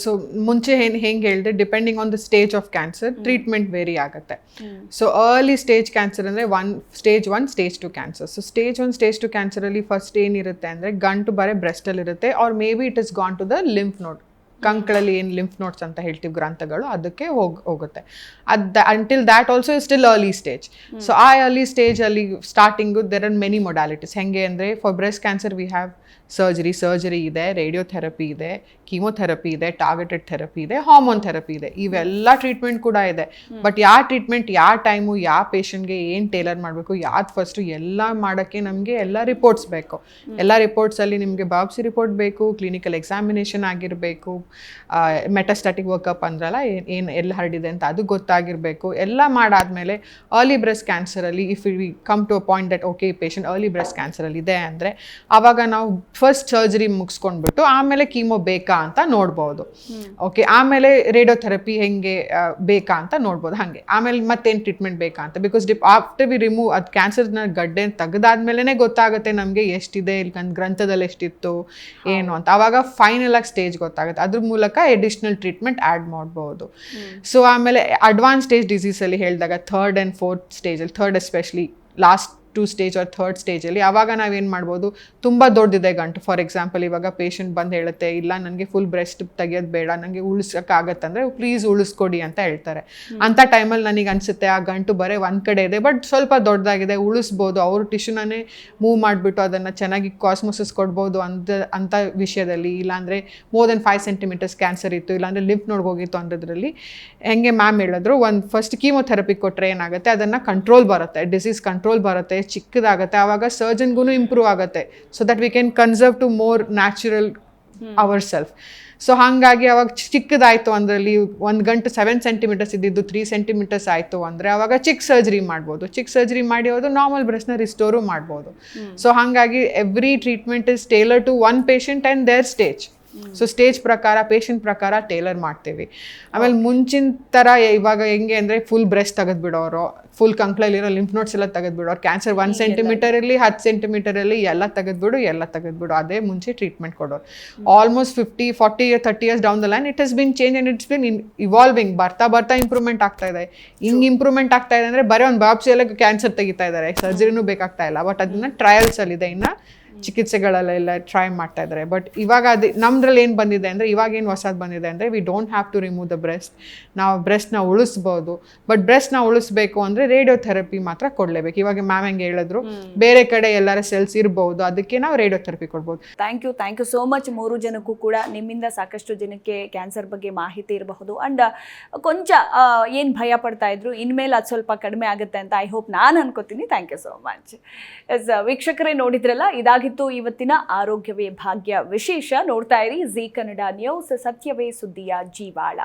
ಸೊ ಮುಂಚೆ ಹೆಂಗೆ ಹೇಳಿದೆ, depending on the stage of cancer treatment vary ಆಗುತ್ತೆ. ಸೊ ಅರ್ಲಿ ಸ್ಟೇಜ್ ಕ್ಯಾನ್ಸರ್ ಅಂದರೆ stage 1 stage 2 cancer. So stage 1 stage 2 ಕ್ಯಾನ್ಸರಲ್ಲಿ ಫಸ್ಟ್ ಏನಿರುತ್ತೆ ಅಂದರೆ ಗಂಟು ಬರೀ ಬ್ರೆಸ್ಟಲ್ಲಿ ಇರುತ್ತೆ, or may be it is gone to the lymph node, ಕಂಕಳಲ್ಲಿ ಏನು ಲಿಂಫ್ ನೋಟ್ಸ್ ಅಂತ ಹೇಳ್ತೀವಿ ಗ್ರಂಥಗಳು, ಅದಕ್ಕೆ ಹೋಗುತ್ತೆ. Until that also is still early stage. So ಆ ಅರ್ಲಿ ಸ್ಟೇಜಲ್ಲಿ starting there are many modalities. ಹೆಂಗೆ ಅಂದರೆ for breast cancer we have surgery ಇದೆ, ರೇಡಿಯೋಥೆರಪಿ ಇದೆ, ಕೀಮೋಥೆರಪಿ ಇದೆ, ಟಾರ್ಗೆಟೆಡ್ ಥೆರಪಿ ಇದೆ, ಹಾರ್ಮೋನ್ ಥೆರಪಿ ಇದೆ, ಇವೆಲ್ಲ ಟ್ರೀಟ್ಮೆಂಟ್ ಕೂಡ ಇದೆ. ಬಟ್ ಯಾವ ಟ್ರೀಟ್ಮೆಂಟ್ ಯಾವ ಟೈಮು ಯಾವ ಪೇಷಂಟ್ಗೆ ಏನು ಟೇಲರ್ ಮಾಡಬೇಕು, ಯಾವ್ದು ಫಸ್ಟು ಎಲ್ಲ ಮಾಡೋಕ್ಕೆ ನಮಗೆ ಎಲ್ಲ ರಿಪೋರ್ಟ್ಸ್ ಬೇಕು. ಎಲ್ಲ ರಿಪೋರ್ಟ್ಸಲ್ಲಿ ನಿಮಗೆ ಬಾಬ್ಸಿ ರಿಪೋರ್ಟ್ ಬೇಕು, ಕ್ಲಿನಿಕಲ್ ಎಕ್ಸಾಮಿನೇಷನ್ ಆಗಿರಬೇಕು, ಮೆಟಾಸ್ಟಾಟಿಕ್ ವರ್ಕಪ್ ಅಂದ್ರಲ್ಲ ಏನು ಎಲ್ಲಿ ಹರಡಿದೆ ಅಂತ ಅದು ಗೊತ್ತಾಗಿರಬೇಕು. ಎಲ್ಲ ಮಾಡಾದ್ಮೇಲೆ ಅರ್ಲಿ ಬ್ರೆಸ್ಟ್ ಕ್ಯಾನ್ಸರಲ್ಲಿ if we come to a point that okay patient early breast ಕ್ಯಾನ್ಸರಲ್ಲಿ ಇದೆ ಅಂದರೆ ಆವಾಗ ನಾವು ಫಸ್ಟ್ ಸರ್ಜರಿ ಮುಗಿಸ್ಕೊಂಡ್ಬಿಟ್ಟು ಆಮೇಲೆ ಕೀಮೋ ಬೇಕಾ ಅಂತ ನೋಡ್ಬೋದು. ಓಕೆ, ಆಮೇಲೆ ರೇಡಿಯೋಥೆರಪಿ ಹೆಂಗೆ ಬೇಕಾ ಅಂತ ನೋಡ್ಬೋದು. ಹಾಗೆ ಆಮೇಲೆ ಮತ್ತೇನು ಟ್ರೀಟ್ಮೆಂಟ್ ಬೇಕಾ ಅಂತ, ಬಿಕಾಸ್ ಆಫ್ಟರ್ ವಿ ರಿಮೂವ್ ಅದು ಕ್ಯಾನ್ಸರ್ನ ಗಡ್ಡೆ ತೆಗೆದಾದ್ಮೇಲೆ ಗೊತ್ತಾಗುತ್ತೆ ನಮಗೆ ಎಷ್ಟಿದೆ, ಇಲ್ಲಿ ಗ್ರಂಥದಲ್ಲಿ ಎಷ್ಟಿತ್ತು ಏನು ಅಂತ. ಆವಾಗ ಫೈನಲ್ ಆಗಿ ಸ್ಟೇಜ್ ಗೊತ್ತಾಗುತ್ತೆ, ಅದ್ರ ಮೂಲಕ ಎಡಿಷ್ನಲ್ ಟ್ರೀಟ್ಮೆಂಟ್ ಆ್ಯಡ್ ಮಾಡ್ಬೋದು. ಸೊ ಆಮೇಲೆ ಅಡ್ವಾನ್ಸ್ ಸ್ಟೇಜ್ ಡಿಸೀಸಲ್ಲಿ ಹೇಳಿದಾಗ 3rd and 4th ಸ್ಟೇಜಲ್ಲಿ, 3rd especially last 2 stage R 3rd ಸ್ಟೇಜಲ್ಲಿ, ಆವಾಗ ನಾವೇನು ಮಾಡ್ಬೋದು, ತುಂಬ ದೊಡ್ಡದಿದೆ ಗಂಟು. ಫಾರ್ ಎಕ್ಸಾಂಪಲ್ ಇವಾಗ ಪೇಷಂಟ್ ಬಂದು ಹೇಳುತ್ತೆ, ಇಲ್ಲ ನನಗೆ ಫುಲ್ ಬ್ರೆಸ್ಟ್ ತೆಗಿಯೋದು ಬೇಡ, ನನಗೆ ಉಳಿಸೋಕ್ಕಾಗತ್ತಂದರೆ ಪ್ಲೀಸ್ ಉಳಿಸ್ಕೊಡಿ ಅಂತ ಹೇಳ್ತಾರೆ. ಅಂಥ ಟೈಮಲ್ಲಿ ನನಗೆ ಅನಿಸುತ್ತೆ ಆ ಗಂಟು ಬರೀ ಒಂದು ಕಡೆ ಇದೆ ಬಟ್ ಸ್ವಲ್ಪ ದೊಡ್ಡದಾಗಿದೆ, ಉಳಿಸ್ಬೋದು, ಅವ್ರ ಟಿಶ್ಯೂನೇ ಮೂವ್ ಮಾಡಿಬಿಟ್ಟು ಅದನ್ನು ಚೆನ್ನಾಗಿ ಕಾಸ್ಮೋಸಿಸ್ ಕೊಡ್ಬೋದು ಅಂಥ ವಿಷಯದಲ್ಲಿ. ಇಲ್ಲಾಂದರೆ ಮೋರ್ ದೆನ್ 5 centimeters ಕ್ಯಾನ್ಸರ್ ಇತ್ತು, ಇಲ್ಲಾಂದರೆ ಲಿಂಫ್ ನೋಡ್ ಹೋಗಿತ್ತು ಅನ್ನೋದ್ರಲ್ಲಿ ಹೆಂಗೆ ಮ್ಯಾಮ್ ಹೇಳಿದ್ರು, ಒಂದು ಫಸ್ಟ್ ಕೀಮೋಥೆರಪಿ ಕೊಟ್ಟರೆ ಏನಾಗುತ್ತೆ, ಅದನ್ನು ಕಂಟ್ರೋಲ್ ಬರುತ್ತೆ, ಡಿಸೀಸ್ ಕಂಟ್ರೋಲ್ ಬರುತ್ತೆ, ಚಿಕ್ಕದಾಗುತ್ತೆ, ಆವಾಗ ಸರ್ಜನ್ಗೂ ಇಂಪ್ರೂವ್ ಆಗುತ್ತೆ. So that we can conserve to more natural our self. So ಹಾಗಾಗಿ ಅವಾಗ ಚಿಕ್ಕದಾಯಿತು ಅಂದ್ರಲ್ಲಿ 1 ಗಂಟು 7 centimeters ಇದ್ದಿದ್ದು 3 centimeters ಆಯಿತು ಅಂದರೆ ಅವಾಗ ಚಿಕ್ಕ ಸರ್ಜರಿ ಮಾಡ್ಬೋದು. ಚಿಕ್ಕ ಸರ್ಜರಿ ಮಾಡಿ ಅದು ನಾರ್ಮಲ್ ಬ್ರೆಸ್ಟ್ನ ರಿಸ್ಟೋರು ಮಾಡ್ಬೋದು. ಸೊ ಹಾಗಾಗಿ every treatment is tailor to one patient and their stage. So stage ಪ್ರಕಾರ ಪೇಷಂಟ್ ಪ್ರಕಾರ ಟೇಲರ್ ಮಾಡ್ತೀವಿ. ಆಮೇಲೆ ಮುಂಚಿನ ಥರ ಇವಾಗ ಹೆಂಗೆ ಅಂದರೆ ಫುಲ್ ಬ್ರೆಸ್ಟ್ ತೆಗೆದ್ಬಿಡೋರು, ಫುಲ್ ಕಂಕ್ಳಲ್ಲಿರೋ ಲಿಂಫ್ ನೋಟ್ಸ್ ಎಲ್ಲ ತೆಗೆದ್ಬಿಡೋರು, ಕ್ಯಾನ್ಸರ್ 1 centimeter ಇರಲಿ 10 centimeter ಇರಲಿ ಎಲ್ಲ ತೆಗೆದ್ಬಿಡು ಅದೇ ಮುಂಚೆ ಟ್ರೀಟ್ಮೆಂಟ್ ಕೊಡೋರು. Almost 50, 40, 30 years down the line it has been change and it's been evolving. ಬರ್ತಾ ಇಂಪ್ರೂವ್ಮೆಂಟ್ ಆಗ್ತಾ ಇದೆ. ಹಿಂಗೆ ಇಂಪ್ರೂವ್ಮೆಂಟ್ ಆಗ್ತಾ ಇದೆ ಅಂದರೆ ಬರೀ ಒಂದು ಬಾಬ್ಸಿಯಲ್ಲೇ ಕ್ಯಾನ್ಸರ್ ತೆಗಿತಾ ಇದ್ದಾರೆ, ಸರ್ಜರಿನೂ ಬೇಕಾಗ್ತಾ ಇಲ್ಲ. ಬಟ್ ಅದನ್ನ ಟ್ರಯಲ್ಸಲ್ಲಿದೆ, ಇನ್ನು ಚಿಕಿತ್ಸೆಗಳಲ್ಲೆಲ್ಲ ಟ್ರೈ ಮಾಡ್ತಾ ಇದ್ದಾರೆ. ಬಟ್ ಇವಾಗ ಅದು ನಮ್ದ್ರಲ್ಲಿ ಏನು ಬಂದಿದೆ ಅಂದರೆ, ಇವಾಗೇನು ಹೊಸದು ಬಂದಿದೆ ಅಂದರೆ we don't have to remove the breast. ನಾವು ಬ್ರೆಸ್ಟ್ನ ಉಳಿಸ್ಬೋದು, ಬಟ್ ಬ್ರೆಸ್ಟ್ನ ಉಳಿಸ್ಬೇಕು ಅಂದರೆ ರೇಡಿಯೋಥೆರಪಿ ಮಾತ್ರ ಕೊಡಲೇಬೇಕು. ಇವಾಗ ಮ್ಯಾಮ್ ಹೆಂಗೆ ಹೇಳಿದ್ರು, ಬೇರೆ ಕಡೆ ಎಲ್ಲರ ಸೆಲ್ಸ್ ಇರ್ಬೋದು, ಅದಕ್ಕೆ ನಾವು ರೇಡಿಯೋಥೆರಪಿ ಕೊಡ್ಬೋದು. Thank you so much. 3 ಜನಕ್ಕೂ ಕೂಡ ನಿಮ್ಮಿಂದ ಸಾಕಷ್ಟು ಜನಕ್ಕೆ ಕ್ಯಾನ್ಸರ್ ಬಗ್ಗೆ ಮಾಹಿತಿ ಇರಬಹುದು. ಆ್ಯಂಡ್ ಕೊಂಚ ಏನು ಭಯ ಪಡ್ತಾ ಇದ್ರು, ಇನ್ಮೇಲೆ ಅದು ಸ್ವಲ್ಪ ಕಡಿಮೆ ಆಗುತ್ತೆ ಅಂತ ಐ ಹೋಪ್ ನಾನು ಅನ್ಕೋತೀನಿ. Thank you so much. ವೀಕ್ಷಕರೇ, ನೋಡಿದ್ರಲ್ಲ, ಇದಾಗಿತ್ತು ಇವತ್ತಿನ ಆರೋಗ್ಯವೇ ಭಾಗ್ಯ ವಿಶೇಷ. ನೋಡ್ತಾ ಇರಿ ಜೀ ಕನ್ನಡ ನ್ಯೂಸ್, ಸತ್ಯವೇ ಸುದ್ದಿಯ ಜೀವಾಳ.